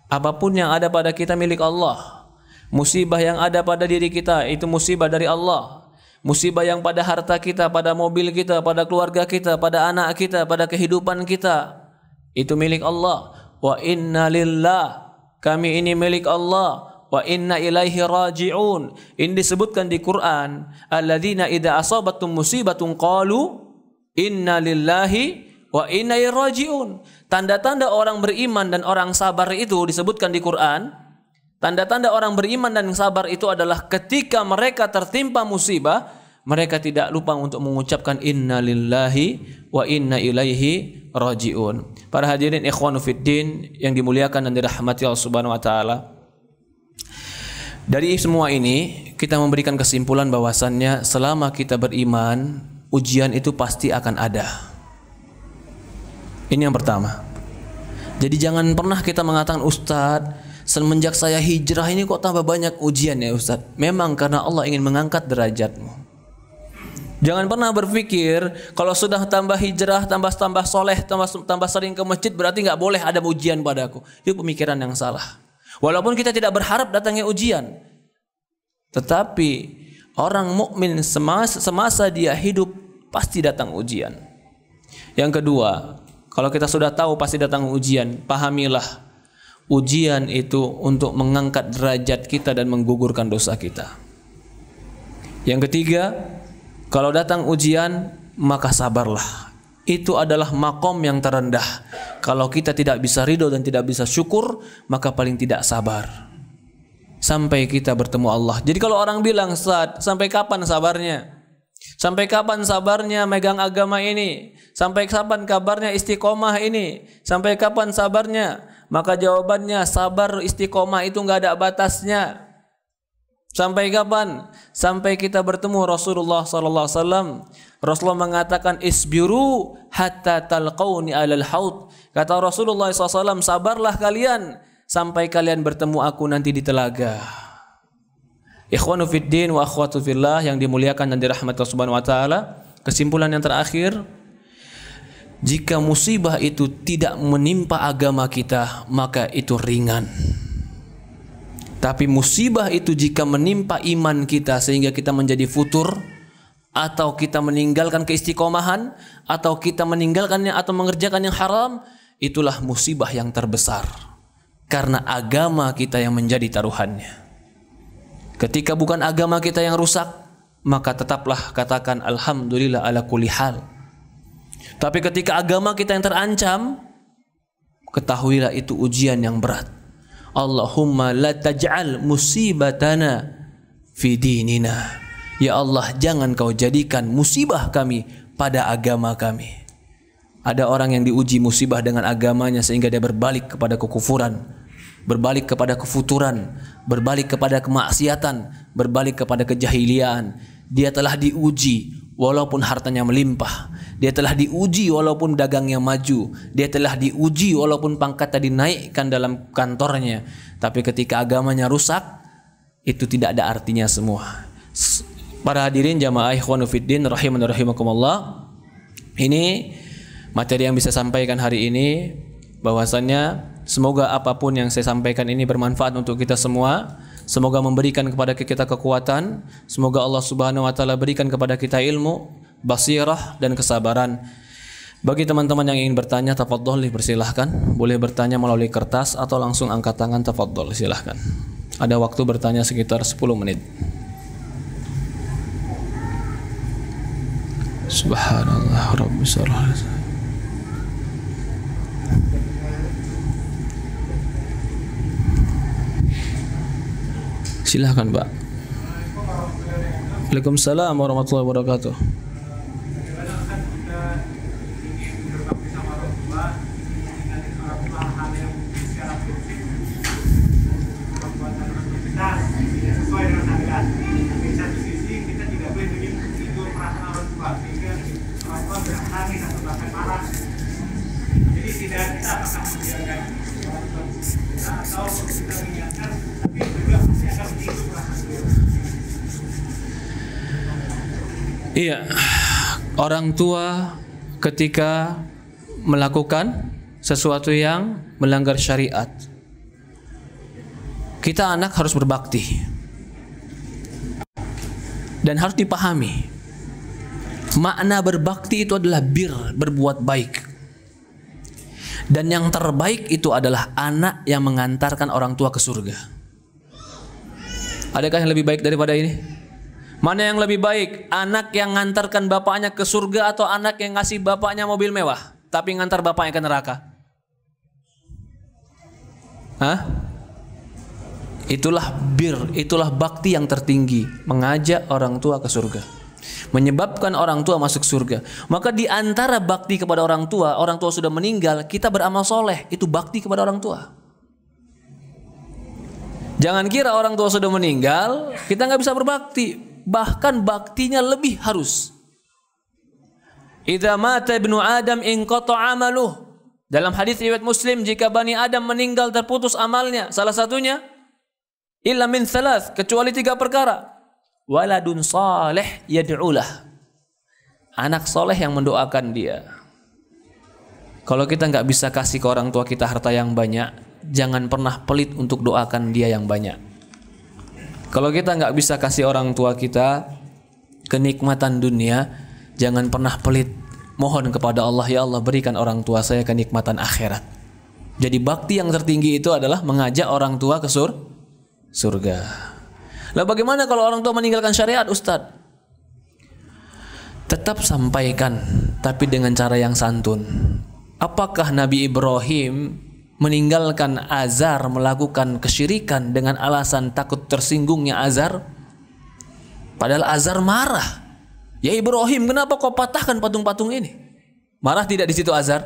Apapun yang ada pada kita milik Allah. Musibah yang ada pada diri kita itu musibah dari Allah. Musibah yang pada harta kita, pada mobil kita, pada keluarga kita, pada anak kita, pada kehidupan kita, itu milik Allah. Wa inna lillah, kami ini milik Allah. Wa inna ilaihi raji'un. Ini disebutkan di Quran, alladzina idza asabatum musibatun qalu inna lillahi wa inna ilaihi raji'un. Tanda-tanda orang beriman dan orang sabar itu disebutkan di Quran. Tanda-tanda orang beriman dan sabar itu adalah ketika mereka tertimpa musibah, mereka tidak lupa untuk mengucapkan inna lillahi wa inna ilaihi raji'un. Para hadirin ikhwanu fiddin yang dimuliakan dan dirahmati Allah Subhanahu wa taala. Dari semua ini kita memberikan kesimpulan bahwasannya selama kita beriman, ujian itu pasti akan ada. Ini yang pertama. Jadi jangan pernah kita mengatakan, Ustadz, semenjak saya hijrah ini kok tambah banyak ujian ya Ustadz. Memang karena Allah ingin mengangkat derajatmu. Jangan pernah berpikir kalau sudah tambah hijrah, tambah soleh, tambah sering ke masjid berarti nggak boleh ada ujian padaku. Itu pemikiran yang salah. Walaupun kita tidak berharap datangnya ujian, tetapi orang mukmin semasa dia hidup pasti datang ujian. Yang kedua, kalau kita sudah tahu pasti datang ujian, pahamilah ujian itu untuk mengangkat derajat kita dan menggugurkan dosa kita. Yang ketiga, kalau datang ujian maka sabarlah. Itu adalah makom yang terendah. Kalau kita tidak bisa ridho dan tidak bisa syukur, maka paling tidak sabar sampai kita bertemu Allah. Jadi kalau orang bilang, Ustaz, sampai kapan sabarnya? Sampai kapan sabarnya megang agama ini? Sampai kapan kabarnya istiqomah ini? Sampai kapan sabarnya? Maka jawabannya, sabar istiqomah itu nggak ada batasnya. Sampai kapan? Sampai kita bertemu Rasulullah SAW. Rasulullah mengatakan, isbiru hatta talqauni alal haud. Kata Rasulullah SAW, sabarlah kalian sampai kalian bertemu aku nanti di telaga. Ikhwanu fiddin wa akhwatu fillah yang dimuliakan dan dirahmati Allah Subhanahu wa taala. Kesimpulan yang terakhir, jika musibah itu tidak menimpa agama kita, maka itu ringan. Tapi musibah itu jika menimpa iman kita sehingga kita menjadi futur, atau kita meninggalkan keistiqomahan, atau kita meninggalkannya atau mengerjakan yang haram, itulah musibah yang terbesar. karena agama kita yang menjadi taruhannya. Ketika bukan agama kita yang rusak, maka tetaplah katakan alhamdulillah ala kulli hal. Tapi ketika agama kita yang terancam, ketahuilah itu ujian yang berat. Allahumma la taj'al musibatana fi dinina. Ya Allah, jangan kau jadikan musibah kami pada agama kami. Ada orang yang diuji musibah dengan agamanya sehingga dia berbalik kepada kekufuran, berbalik kepada kefuturan, berbalik kepada kemaksiatan, berbalik kepada kejahiliaan. Dia telah diuji walaupun hartanya melimpah. Dia telah diuji walaupun dagangnya maju. Dia telah diuji walaupun pangkatnya dinaikkan dalam kantornya. Tapi ketika agamanya rusak, itu tidak ada artinya semua. Para hadirin jamaah ikhwanu fiddin rahimani rahimakumullah. Ini materi yang bisa sampaikan hari ini, bahwasannya semoga apapun yang saya sampaikan ini bermanfaat untuk kita semua. Semoga memberikan kepada kita kekuatan. Semoga Allah Subhanahu wa taala berikan kepada kita ilmu, basirah dan kesabaran. Bagi teman-teman yang ingin bertanya, tafadhol dipersilahkan. Boleh bertanya melalui kertas atau langsung angkat tangan, tafadhol silahkan. Ada waktu bertanya sekitar 10 menit. Subhanallah Rabbi sallallahu. Silahkan Pak. Waalaikumsalam warahmatullahi wabarakatuh. Iya, orang tua ketika melakukan sesuatu yang melanggar syariat, kita anak harus berbakti dan harus dipahami. Makna berbakti itu adalah berbuat baik. Dan yang terbaik itu adalah anak yang mengantarkan orang tua ke surga. Adakah yang lebih baik daripada ini? Mana yang lebih baik? Anak yang ngantarkan bapaknya ke surga atau anak yang ngasih bapaknya mobil mewah tapi ngantar bapaknya ke neraka? Hah? Itulah bakti yang tertinggi, mengajak orang tua ke surga, menyebabkan orang tua masuk surga. Maka di antara bakti kepada orang tua sudah meninggal, kita beramal soleh, itu bakti kepada orang tua. Jangan kira orang tua sudah meninggal, kita nggak bisa berbakti. Bahkan baktinya lebih harus. Idza mata ibnu Adam inqata amaluh. Dalam hadis riwayat Muslim, jika Bani Adam meninggal terputus amalnya. Salah satunya illa min thalath, kecuali 3 perkara. Waladun saleh yad'ulah. Anak soleh yang mendoakan dia. Kalau kita nggak bisa kasih ke orang tua kita harta yang banyak, jangan pernah pelit untuk doakan dia yang banyak. Kalau kita nggak bisa kasih orang tua kita kenikmatan dunia, jangan pernah pelit. Mohon kepada Allah, ya Allah berikan orang tua saya kenikmatan akhirat. Jadi bakti yang tertinggi itu adalah mengajak orang tua ke surga. Lah bagaimana kalau orang tua meninggalkan syariat, Ustadz? Tetap sampaikan, tapi dengan cara yang santun. Apakah Nabi Ibrahim meninggalkan Azar melakukan kesyirikan dengan alasan takut tersinggungnya Azar? Padahal Azar marah. Ya Ibrahim, kenapa kau patahkan patung-patung ini? Marah tidak di situ Azar?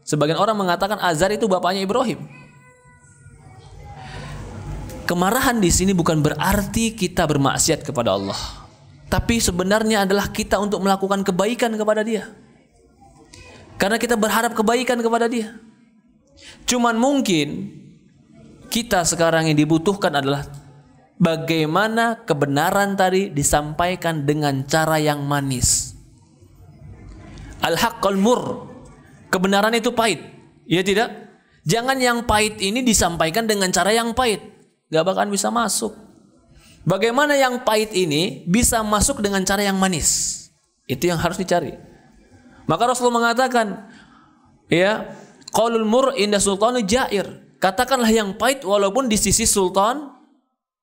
Sebagian orang mengatakan Azar itu bapaknya Ibrahim. Kemarahan di sini bukan berarti kita bermaksiat kepada Allah, tapi sebenarnya adalah kita untuk melakukan kebaikan kepada Dia. Karena kita berharap kebaikan kepada Dia. Cuman mungkin kita sekarang yang dibutuhkan adalah bagaimana kebenaran tadi disampaikan dengan cara yang manis. Al-haqqul mur. Kebenaran itu pahit. Ya tidak? Jangan yang pahit ini disampaikan dengan cara yang pahit. Gak bakalan bisa masuk. Bagaimana yang pahit ini bisa masuk dengan cara yang manis? Itu yang harus dicari. Maka Rasulullah mengatakan, ya, qaulul mur inda sultanu jair. Katakanlah yang pahit walaupun di sisi sultan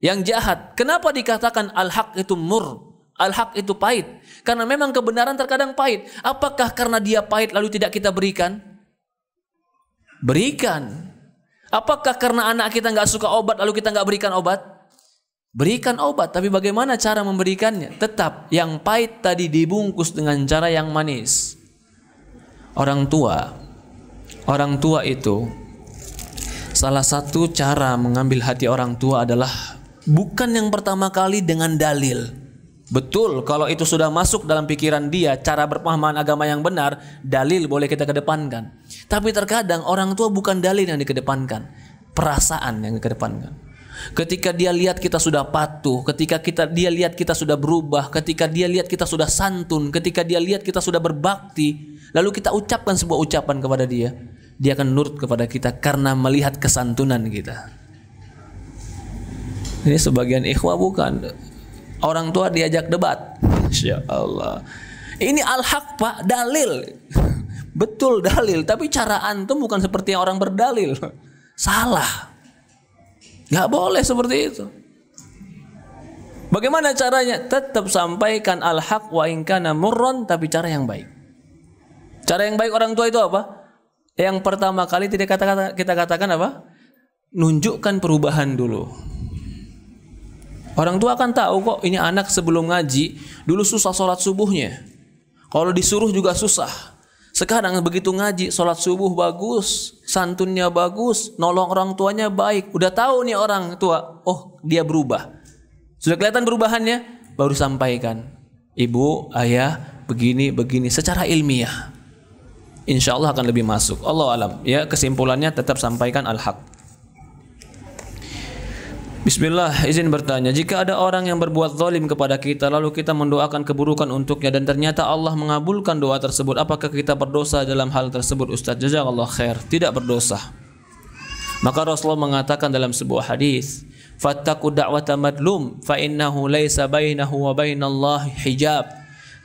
yang jahat. Kenapa dikatakan al-haq itu mur? Al-haq itu pahit. Karena memang kebenaran terkadang pahit. Apakah karena dia pahit lalu tidak kita berikan? Berikan. Apakah karena anak kita nggak suka obat lalu kita nggak berikan obat? Berikan obat. Tapi bagaimana cara memberikannya? Tetap yang pahit tadi dibungkus dengan cara yang manis. Orang tua itu salah satu cara mengambil hati orang tua adalah bukan yang pertama kali dengan dalil. Betul, kalau itu sudah masuk dalam pikiran dia, cara berpemahaman agama yang benar, dalil boleh kita kedepankan. Tapi terkadang orang tua bukan dalil yang dikedepankan, perasaan yang dikedepankan. Ketika dia lihat kita sudah patuh, ketika dia lihat kita sudah berubah, ketika dia lihat kita sudah santun, ketika dia lihat kita sudah berbakti, lalu kita ucapkan sebuah ucapan kepada dia, dia akan nurut kepada kita karena melihat kesantunan kita. Ini sebagian ikhwah bukan. Orang tua diajak debat. Masya Allah. Ini al-haq pak, dalil. Betul dalil, tapi cara antum bukan seperti yang orang berdalil. Salah. Gak boleh seperti itu. Bagaimana caranya? Tetap sampaikan al-haq wa in kana murran, tapi cara yang baik. Cara yang baik orang tua itu apa? Yang pertama kali kita katakan apa? Nunjukkan perubahan dulu. Orang tua akan tahu kok ini anak sebelum ngaji dulu susah sholat subuhnya. Kalau disuruh juga susah. Sekarang begitu ngaji, sholat subuh bagus, santunnya bagus, nolong orang tuanya baik. Udah tahu nih orang tua, oh dia berubah. Sudah kelihatan perubahannya, baru sampaikan. Ibu, ayah, begini, secara ilmiah. Insya Allah akan lebih masuk. Allah alam. Ya, kesimpulannya tetap sampaikan al-haq. Bismillah, izin bertanya, jika ada orang yang berbuat zalim kepada kita lalu kita mendoakan keburukan untuknya dan ternyata Allah mengabulkan doa tersebut, apakah kita berdosa dalam hal tersebut? Ustaz, jazakallah khair. Tidak berdosa. Maka Rasulullah mengatakan dalam sebuah hadis, fattaqu da'wata madlum fa innahu laisa bainahu wa bainallahi hijab.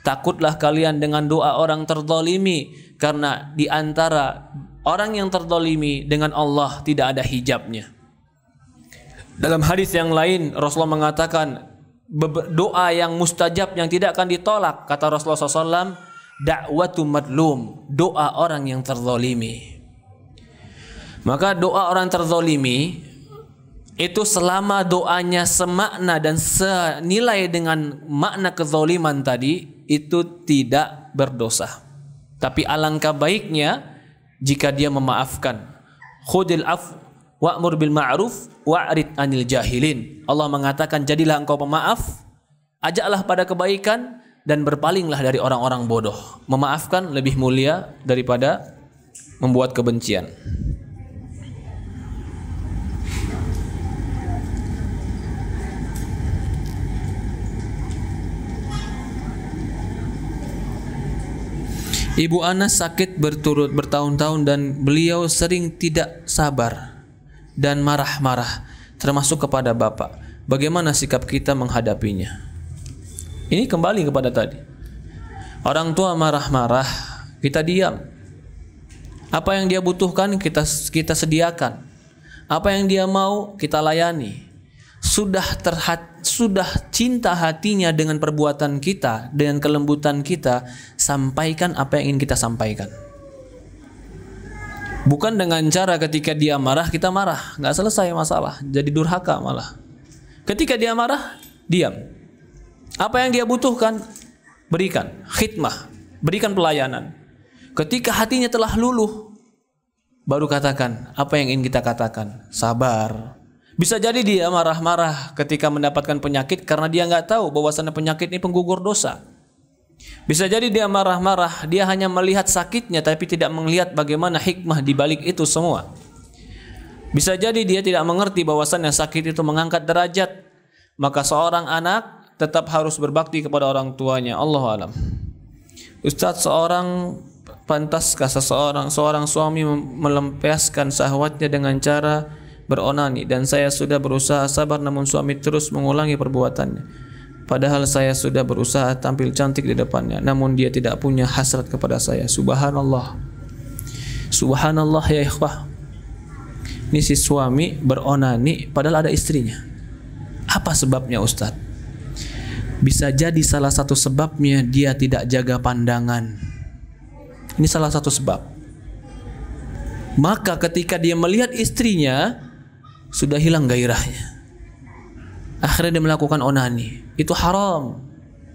Takutlah kalian dengan doa orang terzalimi, karena di antara orang yang terzalimi dengan Allah tidak ada hijabnya. Dalam hadis yang lain Rasulullah mengatakan doa yang mustajab yang tidak akan ditolak, kata Rasulullah SAW, da'watu madlum, doa orang yang terzalimi. Maka doa orang terzalimi itu selama doanya semakna dan senilai dengan makna kezaliman tadi, itu tidak berdosa. Tapi alangkah baiknya jika dia memaafkan. Khudil af wa'mur bil ma'ruf wa'rid anil jahilin. Allah mengatakan, jadilah engkau pemaaf, ajaklah pada kebaikan dan berpalinglah dari orang-orang bodoh. Memaafkan lebih mulia daripada membuat kebencian. Ibu Anas sakit bertahun-tahun dan beliau sering tidak sabar dan marah-marah, termasuk kepada bapak. Bagaimana sikap kita menghadapinya? Ini kembali kepada tadi. Orang tua marah-marah, kita diam. Apa yang dia butuhkan kita sediakan. Apa yang dia mau kita layani. Sudah cinta hatinya dengan perbuatan kita, dengan kelembutan kita, sampaikan apa yang ingin kita sampaikan. Bukan dengan cara ketika dia marah kita marah, nggak selesai masalah, jadi durhaka malah. Ketika dia marah, diam. Apa yang dia butuhkan, berikan khidmah, berikan pelayanan. Ketika hatinya telah luluh, baru katakan apa yang ingin kita katakan. Sabar. Bisa jadi dia marah-marah ketika mendapatkan penyakit karena dia nggak tahu bahwasannya penyakit ini penggugur dosa. Bisa jadi dia marah-marah, dia hanya melihat sakitnya tapi tidak melihat bagaimana hikmah di balik itu semua. Bisa jadi dia tidak mengerti bahwasannya sakit itu mengangkat derajat. Maka seorang anak tetap harus berbakti kepada orang tuanya. Allahu a'lam. Ustaz, pantaskah seorang suami melampiaskan syahwatnya dengan cara beronani, dan saya sudah berusaha sabar namun suami terus mengulangi perbuatannya. Padahal saya sudah berusaha tampil cantik di depannya, namun dia tidak punya hasrat kepada saya. Subhanallah. Subhanallah ya ikhwah. Ini si suami beronani padahal ada istrinya. Apa sebabnya Ustaz? Bisa jadi salah satu sebabnya dia tidak jaga pandangan. Ini salah satu sebab. Maka ketika dia melihat istrinya, sudah hilang gairahnya. Akhirnya dia melakukan onani. Itu haram.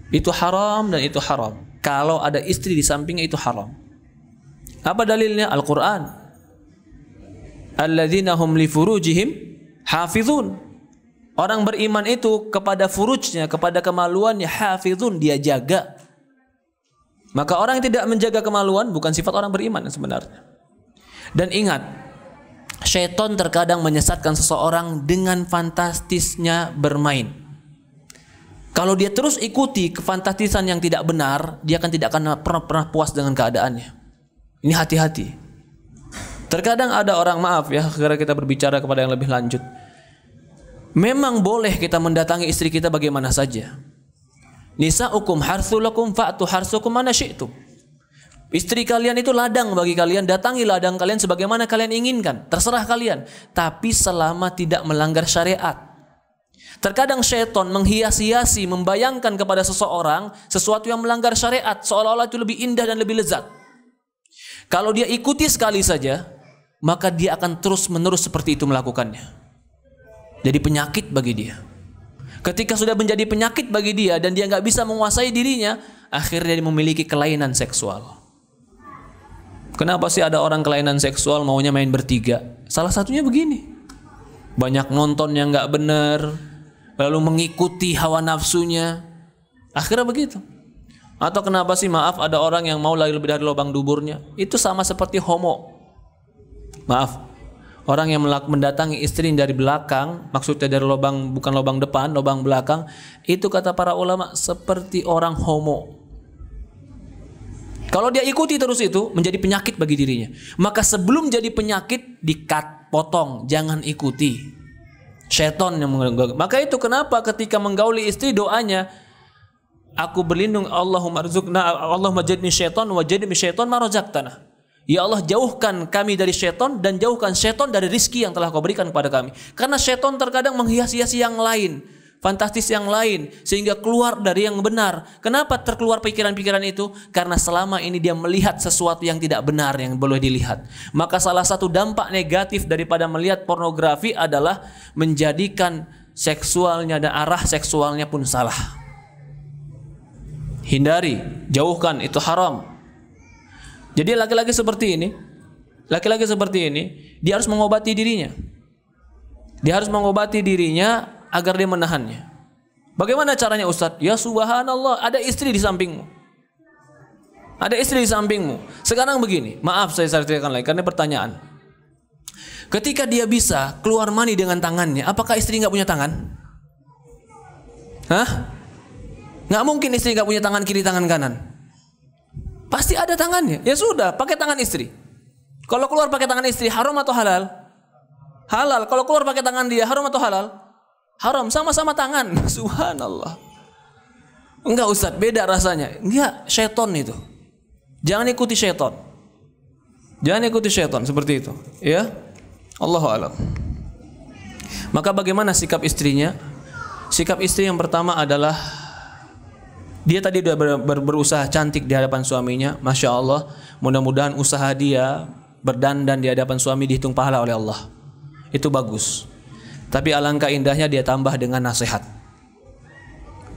Itu haram dan itu haram. Kalau ada istri di sampingnya itu haram. Apa dalilnya? Al-Quran. Alladzina hum li furujihim hafizun. Orang beriman itu kepada furujnya, kepada kemaluannya hafizun, dia jaga. Maka orang yang tidak menjaga kemaluan bukan sifat orang beriman sebenarnya. Dan ingat, syaitan terkadang menyesatkan seseorang dengan fantastisnya bermain. Kalau dia terus ikuti kefantastisan yang tidak benar, dia tidak akan pernah puas dengan keadaannya. Ini hati-hati. Terkadang ada orang, maaf ya, karena kita berbicara kepada yang lebih lanjut. Memang boleh kita mendatangi istri kita bagaimana saja. Nisa'ukum harthulakum fa'tu harthukum mana syi'tum. Istri kalian itu ladang bagi kalian, datangi ladang kalian sebagaimana kalian inginkan, terserah kalian, tapi selama tidak melanggar syariat. Terkadang syaitan menghias-hiasi, membayangkan kepada seseorang sesuatu yang melanggar syariat, seolah-olah itu lebih indah dan lebih lezat. Kalau dia ikuti sekali saja, maka dia akan terus-menerus seperti itu melakukannya. Jadi penyakit bagi dia. Ketika sudah menjadi penyakit bagi dia dan dia nggak bisa menguasai dirinya, akhirnya dia memiliki kelainan seksual. Kenapa sih ada orang kelainan seksual maunya main bertiga? Salah satunya begini. Banyak nonton yang nggak benar, lalu mengikuti hawa nafsunya. Akhirnya begitu. Atau kenapa sih, maaf, ada orang yang mau lari lebih dari lubang duburnya? Itu sama seperti homo. Maaf. Orang yang mendatangi istri dari belakang, maksudnya dari lubang, bukan lubang depan, lubang belakang, itu kata para ulama seperti orang homo. Kalau dia ikuti terus itu, menjadi penyakit bagi dirinya. Maka sebelum jadi penyakit, di-cut, potong, jangan ikuti. Syaitan yang mengganggu. Maka itu kenapa ketika menggauli istri doanya, aku berlindung, Allahumma arzuqna, Allahumma jadni syaitan wa jadni syaitan ma razaqtana. Ya Allah, jauhkan kami dari syaitan dan jauhkan syaitan dari rizki yang telah kau berikan kepada kami. Karena syaitan terkadang menghias-hiasi yang lain, fantastis yang lain, sehingga keluar dari yang benar. Kenapa terkeluar pikiran-pikiran itu? Karena selama ini dia melihat sesuatu yang tidak benar yang boleh dilihat. Maka salah satu dampak negatif daripada melihat pornografi adalah menjadikan seksualnya dan arah seksualnya pun salah. Hindari, jauhkan, itu haram. Jadi laki-laki seperti ini, dia harus mengobati dirinya. Dia harus mengobati dirinya agar dia menahannya. Bagaimana caranya Ustadz? Ya subhanallah, ada istri di sampingmu. Ada istri di sampingmu. Sekarang begini, maaf saya ceritakan lagi karena pertanyaan. Ketika dia bisa keluar mani dengan tangannya, apakah istri nggak punya tangan? Hah? Nggak mungkin istri nggak punya tangan kiri, tangan kanan. Pasti ada tangannya. Ya sudah, pakai tangan istri. Kalau keluar pakai tangan istri, haram atau halal? Halal. Kalau keluar pakai tangan dia, haram atau halal? Haram. Sama-sama tangan. Subhanallah. Enggak Ustaz, beda rasanya. Enggak, syaitan itu. Jangan ikuti syaitan. Jangan ikuti syaitan seperti itu. Ya. Allahu a'lam. Maka bagaimana sikap istrinya? Sikap istri yang pertama adalah dia tadi sudah berusaha cantik di hadapan suaminya, Masya Allah. Mudah-mudahan usaha dia berdandan di hadapan suami dihitung pahala oleh Allah. Itu bagus. Tapi alangkah indahnya dia tambah dengan nasihat.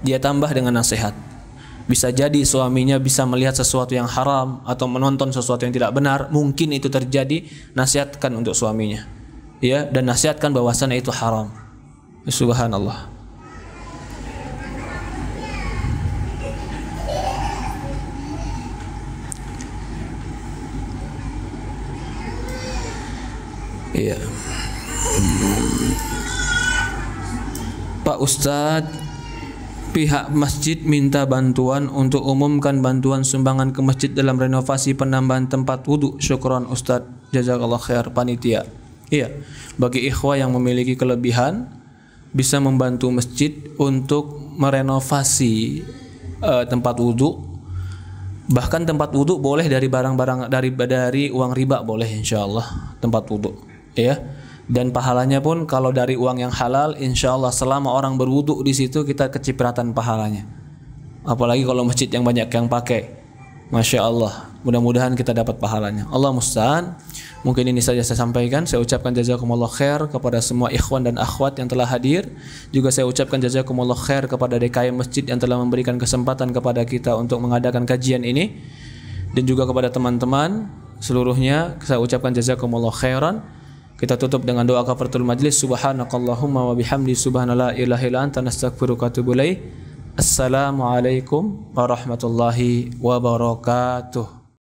Dia tambah dengan nasihat. Bisa jadi suaminya bisa melihat sesuatu yang haram atau menonton sesuatu yang tidak benar. Mungkin itu terjadi, nasihatkan untuk suaminya. Ya, dan nasihatkan bahwasannya itu haram. Subhanallah. Iya. Pak Ustadz, pihak masjid minta bantuan untuk umumkan bantuan sumbangan ke masjid dalam renovasi penambahan tempat wudhu. Syukran Ustadz, jazakallah khair panitia. Iya, bagi ikhwah yang memiliki kelebihan bisa membantu masjid untuk merenovasi tempat wudhu. Bahkan tempat wudhu boleh dari barang-barang dari uang riba boleh, insyaallah tempat wudhu. Ya, Dan pahalanya pun kalau dari uang yang halal, insya Allah selama orang berwudu di situ kita kecipratan pahalanya. Apalagi kalau masjid yang banyak yang pakai, masya Allah. Mudah-mudahan kita dapat pahalanya. Allah musta'an. Mungkin ini saja saya sampaikan. Saya ucapkan jazakumullah khair kepada semua ikhwan dan akhwat yang telah hadir. Juga saya ucapkan jazakumullah khair kepada DKM Masjid yang telah memberikan kesempatan kepada kita untuk mengadakan kajian ini. Dan juga kepada teman-teman seluruhnya saya ucapkan jazakumullah khairan. Kita tutup dengan doa kafaratul majlis. Subhanakallahumma wa bihamdi subhanallah ilaha illa anta nastaghfiruka wa atubu ilaik. Assalamualaikum warahmatullahi wabarakatuh.